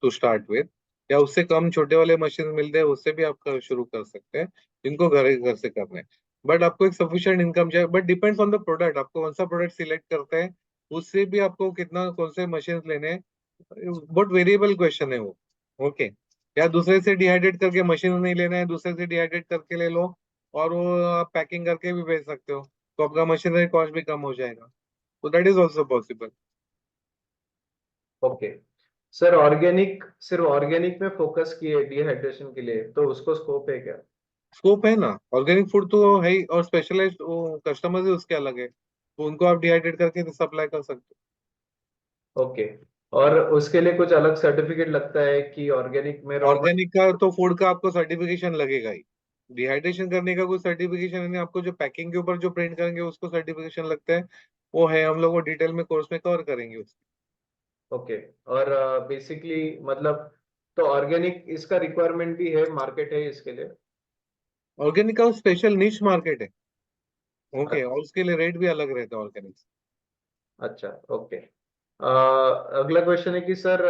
टू स्टार्ट विद, या उससे कम छोटे वाले मशीन मिलते हैं, उससे भी आप शुरू कर सकते हैं। जिनको घर से करना है। बट आपको एक सफिशिएंट इनकम चाहिए, but depends on the product, आपको कौन सा प्रोडक्ट सिलेक्ट करते हैं उससे भी आपको कितना कौन से मशीन लेने हैं, बहुत वेरिएबल क्वेश्चन है वो। ओके, या दूसरे से डिहाइड्रेट करके मशीन नहीं लेना है, दूसरे से डिहाइड्रेट करके ले लो, और वो आप पैकिंग करके भी बेच सकते हो, तो आपका मशीनरी कॉस्ट भी कम हो जाएगा, तो that is also possible. Okay sir, organic सिर्फ ऑर्गेनिक में फोकस किए डिहाइड्रेशन के लिए, तो उसको स्कोप है क्या? स्कोप है ना, ऑर्गेनिक फूड तो है ही, और स्पेशलाइज्ड कस्टमर्स है उसके अलग है, तो उनको आप डिहाइड्रेट करके सप्लाई कर सकते ओके, और उसके लिए कुछ अलग सर्टिफिकेट लगता है कि ऑर्गेनिक में हो। रॉ? ऑर्गेनिक का तो फूड का आपको सर्टिफिकेशन लगेगा ही, डिहाइड्रेशन करने का कोई सर्टिफिकेशन नहीं, आपको जो पैकिंग के ऊपर जो प्रिंट करेंगे उसको सर्टिफिकेशन लगता है, वो है, हम लोग वो डिटेल में कोर्स में कवर करेंगे उसको। ओके, और बेसिकली मतलब, तो ऑर्गेनिक इसका रिक्वायरमेंट भी है, मार्केट है इसके लिए? ऑर्गेनिक का स्पेशल निश मार्केट है। ओके, अच्छा। और उसके लिए रेट भी अलग रहता है ऑर्गेनिक। अच्छा, ओके। अगला क्वेश्चन है कि सर,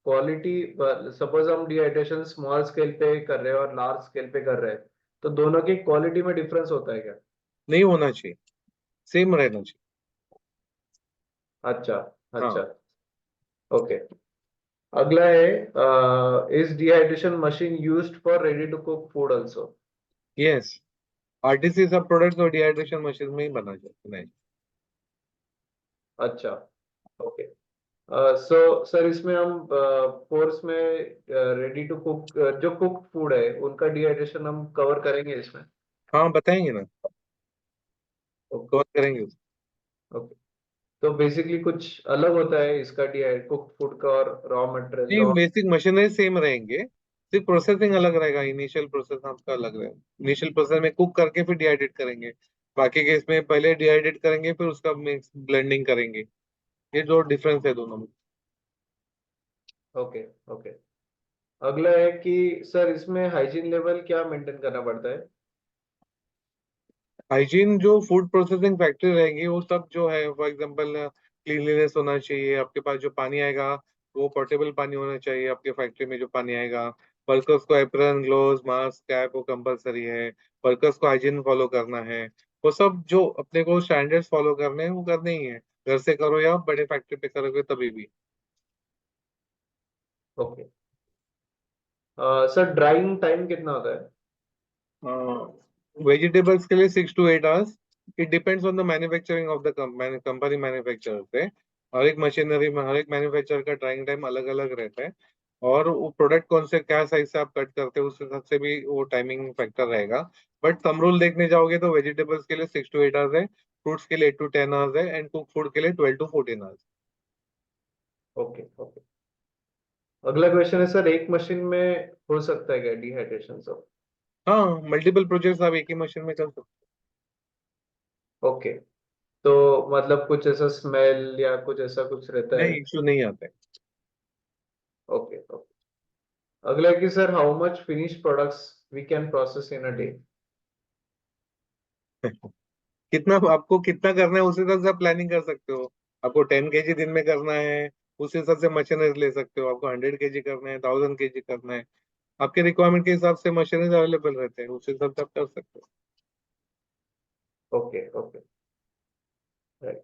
क्वालिटी, सपोज हम डिहाइड्रेशन स्मॉल स्केल पे कर रहे हैं और लार्ज स्केल पे कर रहे हैं, तो दोनों की क्वालिटी में डिफरेंस होता है क्या? नहीं होना चाहिए, सेम रहना चाहिए। अच्छा। अच्छा। हाँ। ओके। अगला है, is dehydration machine used for ready to cook food also? Yes, RTC सब प्रोडक्ट तो डिहाइड्रेशन मशीन में ही बना जाते हैं। अच्छा। ओके। सो सर, इसमें हम कोर्स में रेडी टू कुक, जो कुक फूड है उनका डिहाइड्रेशन हम कवर करेंगे इसमें? हाँ बताएंगे ना, ओके। कवर करेंगे उसको। ओके, तो बेसिकली कुछ अलग होता है इसका डिहाइड कुक फूड का और रॉ मटेरियल नहीं, रॉ? बेसिक मशीनरी सेम रहेंगे, सिर्फ प्रोसेसिंग अलग रहेगा, इनिशियल प्रोसेस आपका अलग रहेगा। इनिशियल प्रोसेस में कुक करके फिर डिहाइड्रेट करेंगे, बाकी के इसमें पहले डिहाइड्रेट करेंगे फिर उसका मिक्स ब्लेंडिंग करेंगे, ये जो डिफरेंस है दोनों में। ओके। ओके। अगला है कि सर, इसमें हाइजीन लेवल क्या मेंटेन करना पड़ता है? हाइजीन जो फूड प्रोसेसिंग फैक्ट्री रहेगी वो सब जो है, फॉर एग्जांपल क्लीनलीनेस होना चाहिए, आपके पास जो पानी आएगा वो पोर्टेबल पानी होना चाहिए, आपके फैक्ट्री में जो पानी आएगा, वर्कर्स को एप्रन ग्लोव्स मास्क कैप वो कंपलसरी है, वर्कर्स को हाइजीन फॉलो करना है, वो सब जो अपने को स्टैंडर्ड्स फॉलो करने हैं वो करने ही है, घर से करो या बड़े फैक्ट्री पे करोगे तभी भी। ओके। सर, ड्राइंग टाइम कितना होता है? वेजिटेबल्स के लिए 6 to 8 hours, it depends on the manufacturing of the company manufacture पे, हर एक मशीनरी में हर एक मैन्युफैक्चर का ड्राइंग टाइम अलग अलग रहता है, और वो प्रोडक्ट कौन से क्या साइज से आप कट करते हो उस हिसाब से भी वो टाइमिंग फैक्टर रहेगा। बट थंब रूल देखने जाओगे तो वेजिटेबल्स के लिए 6 to 8 hours है, फ्रूट्स के लिए 8 to 10 hours है, एंड कुक फूड के लिए 12 to 14 hours। ओके। ओके। अगला क्वेश्चन है सर, एक मशीन में हो सकता है क्या डिहाइड्रेशन सब? हाँ, मल्टीपल प्रोजेक्ट्स आप एक ही मशीन में कर सकते ओके, तो मतलब कुछ ऐसा स्मेल या कुछ ऐसा कुछ हो, रहता है? नहीं इश्यू नहीं आता ओके। ओके। अगला है कि sir, how much finish products we can process in a day? है। कितना आपको कितना करना है उस हिसाब से आप प्लानिंग कर सकते हो, आपको 10 kg दिन में करना है उस हिसाब से मशीनरी ले सकते हो, आपको 100 kg करना है 1000 kg करना है, आपके रिक्वायरमेंट के हिसाब से मशीनरी अवेलेबल रहते हैं, उस हिसाब से आप कर सकते हो। Okay. Okay. Right.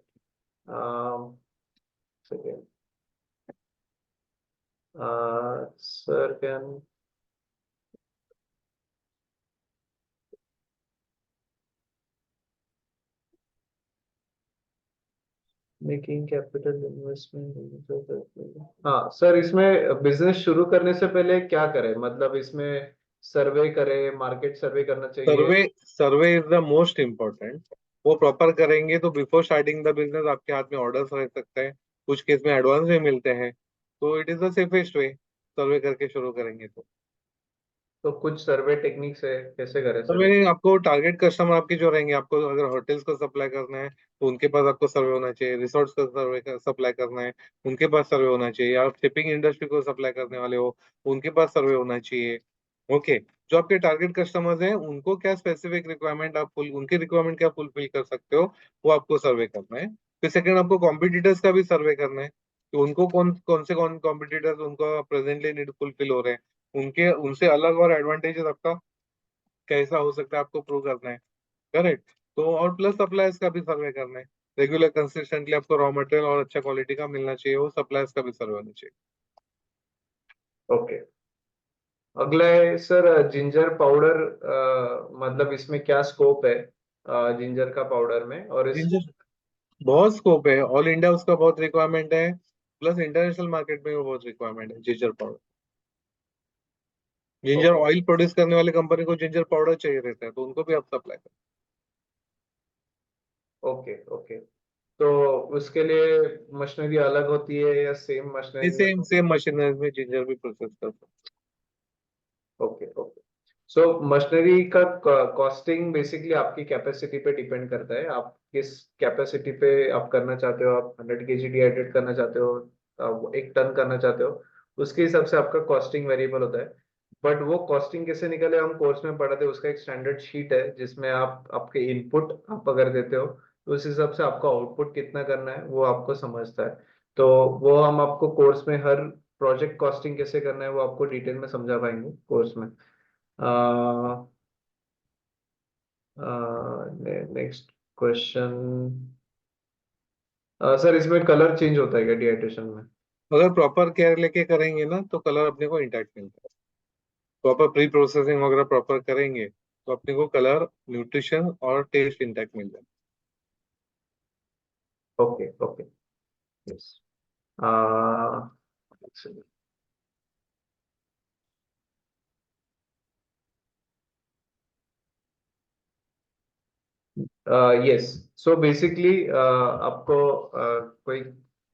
Second, sir can making capital investment, हाँ सर, इसमें बिजनेस शुरू करने से पहले क्या करें, मतलब इसमें सर्वे करें, मार्केट सर्वे करना चाहिए? Survey, survey is the most important, वो प्रॉपर करेंगे तो बिफोर स्टार्टिंग द बिजनेस आपके हाथ में ऑर्डर्स रह सकते हैं, कुछ केस में एडवांस भी मिलते हैं, तो it is the safest way, survey करके शुरू करेंगे तो। तो कुछ सर्वे टेक्निक्स है, कैसे करें और सर मैंने इसको? आपको टारगेट कस्टमर आपके जो रहेंगे, आपको अगर होटल्स को सप्लाई करना है तो उनके पास आपको सर्वे होना चाहिए, रिसोर्ट्स को सर्वे सप्लाई करना है उनके पास सर्वे होना चाहिए, आप शिपिंग इंडस्ट्री को सप्लाई करने वाले हो उनके पास सर्वे होना चाहिए। ओके, जो आपके टारगेट कस्टमर्स हैं उनको क्या स्पेसिफिक रिक्वायरमेंट आप फुल उनकी रिक्वायरमेंट क्या फुलफिल कर सकते हो, वो आपको सर्वे करना है। फिर सेकंड, आपको कॉम्पिटिटर्स का भी सर्वे करना है, कि उनको कौन कॉम्पिटिटर्स उनको प्रेजेंटली नीड फुलफिल हो रहे हैं, उनके उनसे अलग और एडवांटेजेस आपका कैसा हो सकता है आपको प्रूव करना है, करेक्ट। तो और प्लस सप्लायर्स का भी सर्वे करना है, रेगुलर कंसिस्टेंटली आपको रॉ मटेरियल और अच्छा क्वालिटी का मिलना चाहिए, वो सप्लायर्स का भी सर्वे होना चाहिए। ओके, अगला है सर जिंजर पाउडर, मतलब इसमें क्या स्कोप है जिंजर का पाउडर में, और इस जिंजर बहुत स्कोप है, ऑल इंडिया उसका बहुत रिक्वायरमेंट है, प्लस इंटरनेशनल मार्केट में भी बहुत रिक्वायरमेंट है ginger powder. Ginger okay oil produce करने वाले कंपनी को जिंजर पाउडर चाहिए रहता है, तो उनको भी आप सप्लाई करें। ओके ओके, तो उसके लिए मशीनरी अलग होती है या सेम ये मशीनरी में? सेम सेम मशीनरी में जिंजर भी प्रोसेस करते ओके ओके, सो मशीनरी का कॉस्टिंग बेसिकली आपकी कैपेसिटी पे डिपेंड करता है, आप किस कैपेसिटी पे आप करना चाहते हो, आप 100 kg डिहाइड्रेट करना चाहते हो, 1 टन करना चाहते हो, उसके हिसाब से आपका कॉस्टिंग वेरिएबल होता है। बट वो कॉस्टिंग कैसे निकले हम कोर्स में पढ़ाते हैं, उसका एक स्टैंडर्ड शीट है जिसमें आप आपके इनपुट आप अगर देते हो तो उस हिसाब से आपको आउटपुट कितना करना है वो आपको समझता है। तो वो हम आपको कोर्स में हर प्रोजेक्ट कॉस्टिंग कैसे करना है वो आपको डिटेल में समझा पाएंगे कोर्स में। नेक्स्ट क्वेश्चन, सर इसमें कलर चेंज होता है क्या डिहाइड्रेशन में? हैं। अगर प्रॉपर केयर लेके करेंगे ना तो कलर अपने को इंटैक्ट मिलता है। प्रॉपर प्री प्रोसेसिंग वगैरह प्रॉपर करेंगे तो अपने को कलर, न्यूट्रिशन और टेस्ट इंटैक्ट मिल जाए। Okay okay, yes, yes, so basically आपको कोई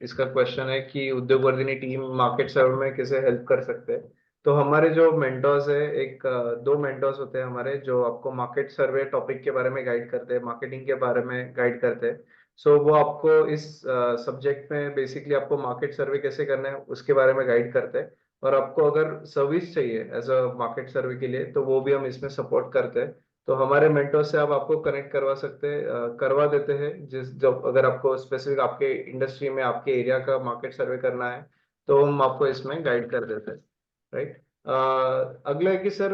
इसका क्वेश्चन है कि उद्योग वर्धिनी टीम मार्केट सर्वे में कैसे हेल्प कर सकते हैं। तो हमारे जो मेंटर्स है, एक दो मेंटर्स होते हैं हमारे जो आपको मार्केट सर्वे टॉपिक के बारे में गाइड करते हैं, मार्केटिंग के बारे में गाइड करते हैं। सो वो आपको इस सब्जेक्ट में बेसिकली आपको मार्केट सर्वे कैसे करना है उसके बारे में गाइड करते हैं। और आपको अगर सर्विस चाहिए एज अ मार्केट सर्वे के लिए तो वो भी हम इसमें सपोर्ट करते हैं। तो हमारे मेंटर से आप आपको कनेक्ट करवा सकते हैं, करवा देते हैं, जिस जब अगर आपको स्पेसिफिक आपके इंडस्ट्री में आपके एरिया का मार्केट सर्वे करना है तो हम आपको इसमें गाइड कर देते हैं, राइट। अगला है कि सर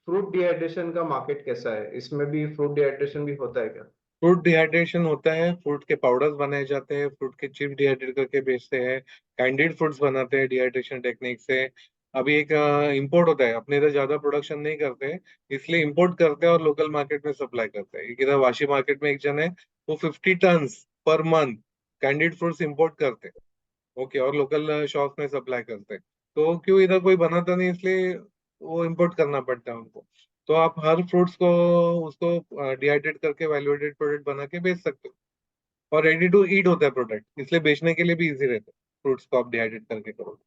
फ्रूट डिहाइड्रेशन का मार्केट कैसा है, इसमें भी फ्रूट डिहाइड्रेशन भी होता है क्या? फ्रूट डिहाइड्रेशन होता है, फ्रूट के पाउडर्स बनाए जाते हैं, फ्रूट के चिप्स डिहाइड्रेट करके बेचते हैं, कैंडिड फ्रूट्स बनाते हैं डिहाइड्रेशन टेक्निक से। अभी एक इंपोर्ट होता है, अपने इधर ज्यादा प्रोडक्शन नहीं करते, इसलिए इंपोर्ट करते हैं और लोकल मार्केट में सप्लाई करते हैं। एक इधर वाशी मार्केट में एक जन है, वो 50 turns per month candid fruits import करते हैं, ओके, और लोकल शॉप में सप्लाई करते हैं। तो क्यों इधर कोई बनाता नहीं, इसलिए वो इम्पोर्ट करना पड़ता है उनको। तो आप हर फ्रूट्स को उसको डिहाइड्रेट करके वैल्यूएटेड प्रोडक्ट बना के बेच सकते हो, और रेडी टू ईट होता है प्रोडक्ट, इसलिए बेचने के लिए भी इजी रहता है फ्रूट्स को आप डिहाइड्रेट करके करो।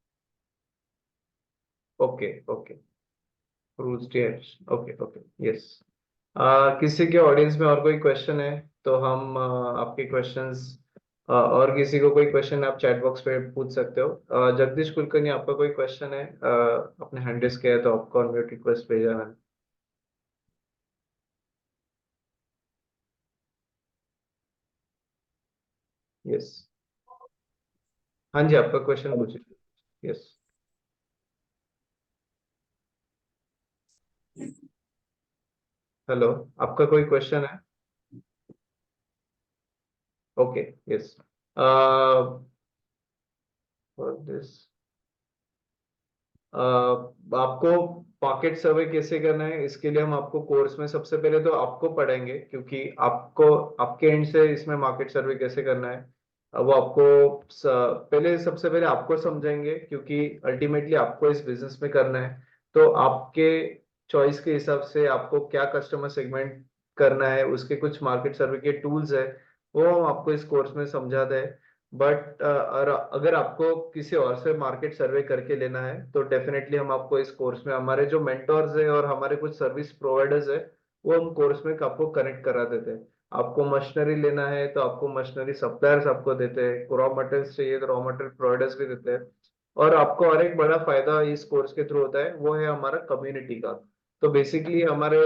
Okay okay, fruits dehydration, okay okay, yes. किसी के ऑडियंस में और कोई क्वेश्चन है तो हम आपके क्वेश्चंस, और किसी को कोई क्वेश्चन आप चैट बॉक्स पे पूछ सकते हो। जगदीश कुलकर्णी आपका कोई क्वेश्चन है, अपने हैंड रेज किया है तो आपको अनम्यूट रिक्वेस्ट भेजा मैंने। यस, हाँ जी, आपका क्वेश्चन पूछिए। यस, हेलो, आपका कोई क्वेश्चन है? ओके, यस, दिस आपको पॉकेट सर्वे कैसे करना है इसके लिए हम आपको कोर्स में सबसे पहले तो आपको पढ़ाएंगे, क्योंकि आपको आपके एंड से इसमें मार्केट सर्वे कैसे करना है वो आपको पहले सबसे पहले आपको समझाएंगे, क्योंकि अल्टीमेटली आपको इस बिजनेस में करना है। तो आपके चॉइस के हिसाब से आपको क्या कस्टमर सेगमेंट करना है, उसके कुछ मार्केट सर्वे के टूल्स है वो हम आपको इस कोर्स में समझाते हैं। बट अगर आपको किसी और से मार्केट सर्वे करके लेना है तो डेफिनेटली हम आपको इस कोर्स में हमारे जो मेंटर्स है और हमारे कुछ सर्विस प्रोवाइडर्स है वो हम कोर्स में आपको कनेक्ट करा देते हैं। आपको मशीनरी लेना है तो आपको मशीनरी सप्लायर्स आपको देते हैं, रॉ मटेरियल्स चाहिए तो रॉ मटेरियल प्रोवाइडर्स भी देते हैं। और आपको और एक बड़ा फायदा इस कोर्स के थ्रू होता है वो है हमारा कम्युनिटी का। तो बेसिकली हमारे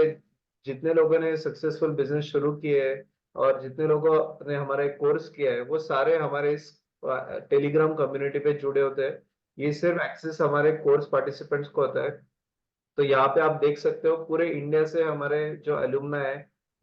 जितने लोगों ने सक्सेसफुल बिजनेस शुरू किए हैं और जितने लोगों ने हमारा एक कोर्स किया है वो सारे हमारे इस टेलीग्राम कम्युनिटी पे जुड़े होते हैं। ये सिर्फ एक्सेस हमारे कोर्स पार्टिसिपेंट्स को होता है। तो यहाँ पे आप देख सकते हो पूरे इंडिया से हमारे जो एलुमना है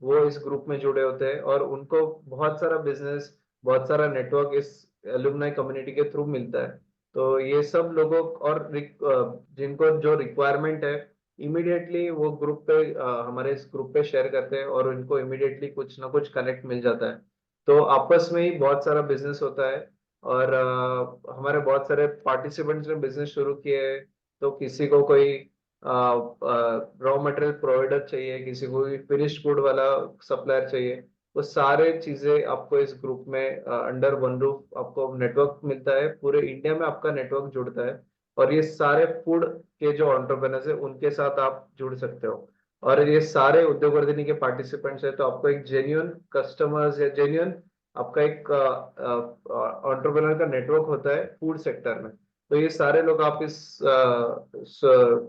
वो इस ग्रुप में जुड़े होते हैं, और उनको बहुत सारा बिजनेस, बहुत सारा नेटवर्क इस एलुमनाई कम्युनिटी के थ्रू मिलता है। तो ये सब लोगों और जिनको जो रिक्वायरमेंट है इमीडिएटली वो ग्रुप पे हमारे इस ग्रुप पे शेयर करते हैं, और उनको इमीडिएटली कुछ ना कुछ कनेक्ट मिल जाता है। तो आपस में ही बहुत सारा बिजनेस होता है। और हमारे बहुत सारे पार्टिसिपेंट्स ने बिजनेस शुरू किए हैं। तो किसी को कोई रॉ मटेरियल प्रोवाइडर चाहिए, किसी को भी फिनिश्ड गुड वाला सप्लायर चाहिए, वो सारे चीजें आपको इस ग्रुप में अंडर वन रूफ आपको नेटवर्क मिलता है। पूरे इंडिया में आपका नेटवर्क जुड़ता है, और ये सारे फूड के जो एंटरप्रेन्योर्स है उनके साथ आप जुड़ सकते हो। और ये सारे उद्योग वर्धिनी के पार्टिसिपेंट्स है, तो आपको एक जेन्युइन कस्टमर्स या जेन्युइन आपका एक एंटरप्रेन्योर का नेटवर्क होता है फूड सेक्टर में। तो ये सारे लोग आप इस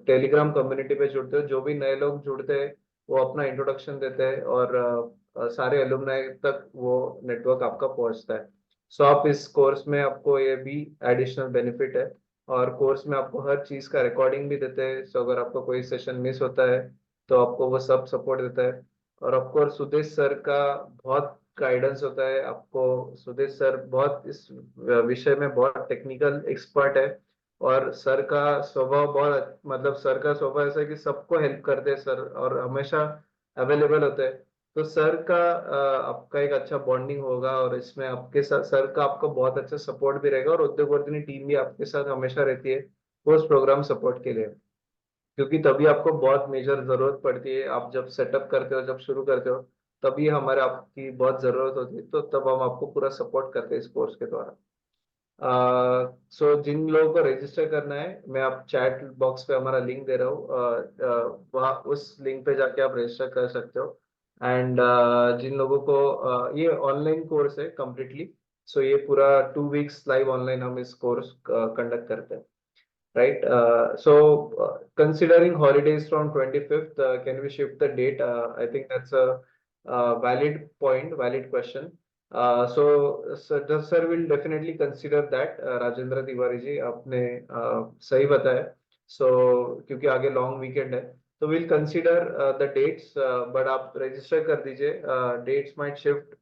टेलीग्राम कम्युनिटी पे जुड़ते हो। जो भी नए लोग जुड़ते हैं वो अपना इंट्रोडक्शन देते हैं, और सारे एलुमनाई तक वो नेटवर्क आपका पहुंचता है। सो आप इस कोर्स में आपको ये भी एडिशनल बेनिफिट है, और कोर्स में आपको हर चीज का रिकॉर्डिंग भी देते हैं। सो अगर आपको कोई सेशन मिस होता है तो आपको वो सब सपोर्ट देता है। और ऑफकोर्स सुदेश सर का बहुत गाइडेंस होता है आपको। सुदेश सर बहुत इस विषय में बहुत टेक्निकल एक्सपर्ट है, और सर का स्वभाव बहुत, मतलब सर का स्वभाव ऐसा है कि सबको हेल्प करते हैं सर, और हमेशा अवेलेबल होते हैं। तो सर का आपका एक अच्छा बॉन्डिंग होगा, और इसमें आपके साथ सर का आपको बहुत अच्छा सपोर्ट भी रहेगा, और उद्योग वर्धिनी टीम भी आपके साथ हमेशा रहती है पोस्ट प्रोग्राम सपोर्ट के लिए। क्योंकि तभी आपको बहुत मेजर जरूरत पड़ती है, आप जब सेटअप करते हो, जब शुरू करते हो, तभी हमारे आपकी बहुत जरूरत होती है। तो तब हम आपको पूरा सपोर्ट करते हैं इस कोर्स के द्वारा। सो जिन लोगों को रजिस्टर करना है, मैं आप चैट बॉक्स पे हमारा लिंक दे रहा हूँ, वहाँ उस लिंक पे जाके आप रजिस्टर कर सकते हो। एंड जिन लोगों को ये ऑनलाइन कोर्स है कम्प्लीटली। सो ये पूरा 2 वीक्स लाइव ऑनलाइन हम इस कोर्स कंडक्ट करते हैं, right? Considering holidays from 25th, can we shift the date? I think that's a valid point, valid question. The sir will definitely consider that. Rajendra Tiwari ji, आपने सही बताया। So क्योंकि आगे long weekend है, तो we'll consider the dates, but आप register कर दीजिए। Dates might shift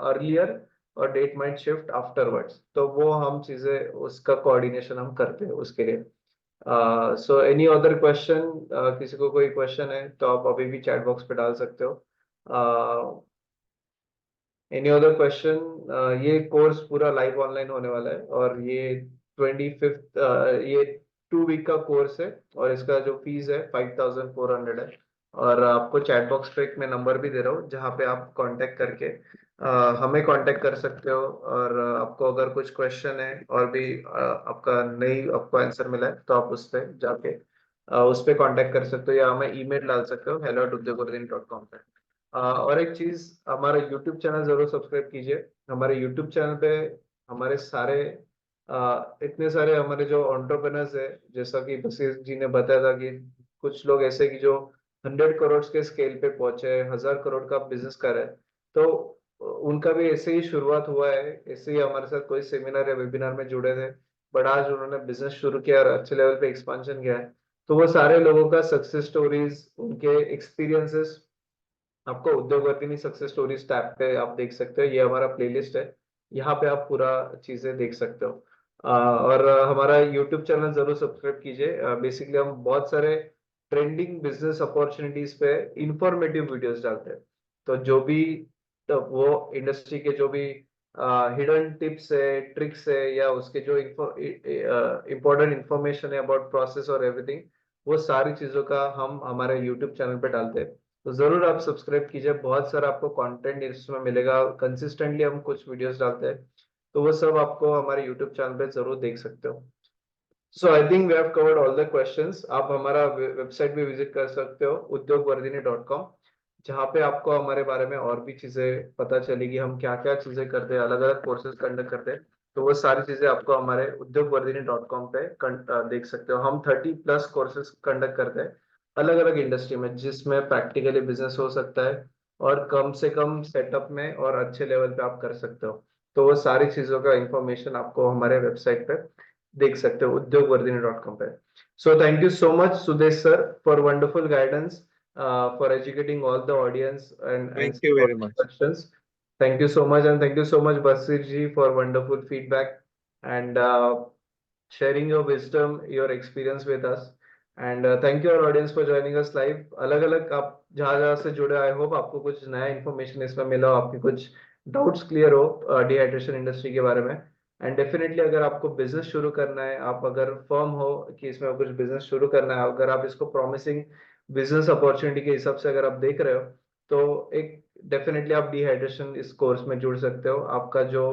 earlier और डेट माइट शिफ्ट आफ्टरवर्ड्स, तो वो हम चीजें उसका कोऑर्डिनेशन हम करते हैं उसके लिए। सो एनी अदर क्वेश्चन, किसी को कोई क्वेश्चन है तो आप अभी भी चैट बॉक्स पे डाल सकते हो। Any other question? ये कोर्स पूरा लाइव ऑनलाइन होने वाला है, और ये 25th, ये 2 वीक का कोर्स है, और इसका जो फीस है 5400 है। और आपको चैट बॉक्स पे एक मैं नंबर भी दे रहा हूँ जहाँ पे आप कांटेक्ट करके हमें कांटेक्ट कर सकते हो। और आपको अगर कुछ क्वेश्चन है और भी आपका नहीं आपको आंसर मिला है, तो आप उस पर जाके उस पर कांटेक्ट कर सकते हो, या हमें ईमेल डाल सकते हो hello@udyogवर्धिनी.com पे। और एक चीज, हमारा यूट्यूब चैनल जरूर सब्सक्राइब कीजिए। हमारे यूट्यूब चैनल पे हमारे सारे इतने सारे हमारे जो एंटरप्रेन्योर्स है, जैसा कि बशीर जी ने बताया था कि कुछ लोग ऐसे कि जो 100 करोड़ के स्केल पे पहुंचे, 1000 करोड़ का बिजनेस कर रहे हैं। तो उनका भी ऐसे ही शुरुआत हुआ है, ऐसे ही हमारे साथ कोई सेमिनार या वेबिनार में जुड़े थे, बट आज उन्होंने बिजनेस शुरू किया और अच्छे लेवल पे एक्सपांशन किया है। तो वो सारे लोगों का सक्सेस स्टोरीज, उनके एक्सपीरियंसेस आपको उद्योग वर्धिनी सक्सेस स्टोरीज टैब पे आप देख सकते हो। ये हमारा प्लेलिस्ट है, यहाँ पे आप पूरा चीजें देख सकते हो। और हमारा यूट्यूब चैनल जरूर सब्सक्राइब कीजिए। बेसिकली हम बहुत सारे ट्रेंडिंग बिजनेस अपॉर्चुनिटीज पे इंफॉर्मेटिव वीडियोस डालते हैं। तो जो भी, तो वो इंडस्ट्री के जो भी हिडन टिप्स है, ट्रिक्स है, या उसके जो इम्पोर्टेंट इंफॉर्मेशन है अबाउट प्रोसेस और एवरीथिंग, वो सारी चीजों का हम हमारे यूट्यूब चैनल पे डालते हैं। तो जरूर आप सब्सक्राइब कीजिए, बहुत सारा आपको कंटेंट इसमें मिलेगा। कंसिस्टेंटली हम कुछ वीडियोस डालते हैं, तो वो सब आपको हमारे यूट्यूब चैनल पे जरूर देख सकते हो। So I think we have covered all the questions. आप हमारा वेबसाइट भी विजिट कर सकते हो udyogvardhini.com, जहाँ पे आपको हमारे बारे में और भी चीजें पता चलेगी, हम क्या क्या चीजें करते हैं, अलग अलग कोर्सेज कंडक्ट करते हैं। तो वो सारी चीजें आपको हमारे udyogvardhini.com पे देख सकते हो। हम 30+ कोर्सेज कंडक्ट करते हैं अलग अलग इंडस्ट्री में, जिसमें प्रैक्टिकली बिजनेस हो सकता है, और कम से कम सेटअप में और अच्छे लेवल पे आप कर सकते हो। तो वो सारी चीजों का इंफॉर्मेशन आपको हमारे वेबसाइट पे देख सकते हो udyogvardhini.com पे. So thank you so much Sudesh sir for wonderful guidance, for educating all the audience and Thank answering you all very the much. questions. Thank you so much, and thank you so much Basir ji for wonderful feedback and sharing your wisdom, your experience with us. And thank you our audience for joining us live. अलग अलग आप जहाँ से जुड़े, I hope आपको कुछ नया information इसमें मिला हो, आपके कुछ डाउट्स क्लियर हो डिहाइड्रेशन इंडस्ट्री के बारे में. एंड डेफिनेटली अगर आपको बिजनेस शुरू करना है, आप अगर फर्म हो कि इसमें कुछ बिजनेस शुरू करना है, अगर आप इसको प्रॉमिसिंग बिजनेस अपॉर्चुनिटी के हिसाब से अगर आप देख रहे हो, तो एक डेफिनेटली आप डिहाइड्रेशन इस कोर्स में जुड़ सकते हो. आपका जो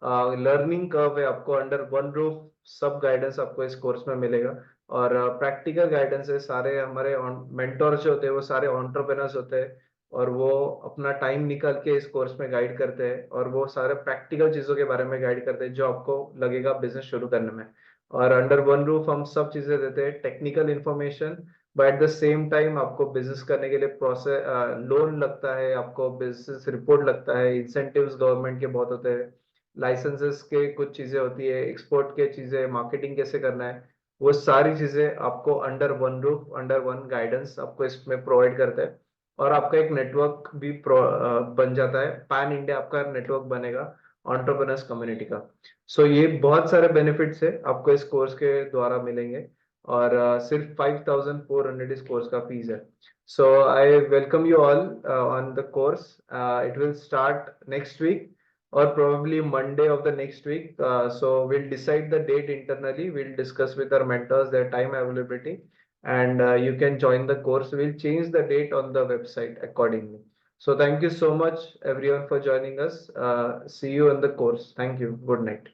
लर्निंग कर्व है, आपको अंडर वन रूफ सब गाइडेंस आपको इस कोर्स में मिलेगा. और प्रैक्टिकल गाइडेंस है. सारे हमारे मेंटोर्स जो होते हैं वो सारे एंटरप्रेन्योर्स होते हैं, और वो अपना टाइम निकाल के इस कोर्स में गाइड करते हैं, और वो सारे प्रैक्टिकल चीजों के बारे में गाइड करते हैं जो आपको लगेगा बिजनेस शुरू करने में. और अंडर वन रूफ हम सब चीजें देते हैं, technical information, but at the same time आपको बिजनेस करने के लिए प्रोसेस लोन लगता है, आपको बिजनेस रिपोर्ट लगता है, इंसेंटिव्स गवर्नमेंट के बहुत होते हैं, लाइसेंसेस के कुछ चीजें होती है, एक्सपोर्ट के चीजें, मार्केटिंग कैसे करना है, वो सारी चीजें आपको under one roof under one guidance आपको इसमें प्रोवाइड करता है. और आपका एक नेटवर्क भी बन जाता है, पैन इंडिया आपका नेटवर्क बनेगा एंटरप्रेन्योर्स कम्युनिटी का. सो ये बहुत सारे बेनिफिट्स है आपको इस कोर्स के द्वारा मिलेंगे. और सिर्फ 5400 इस कोर्स का फीस है. So I welcome you all on the course. It will start next week or probably Monday of the next week. So we'll decide the date internally. We'll discuss with our mentors their time availability, and you can join the course. We'll change the date on the website accordingly. So thank you so much everyone for joining us. See you in the course. Thank you. Good night.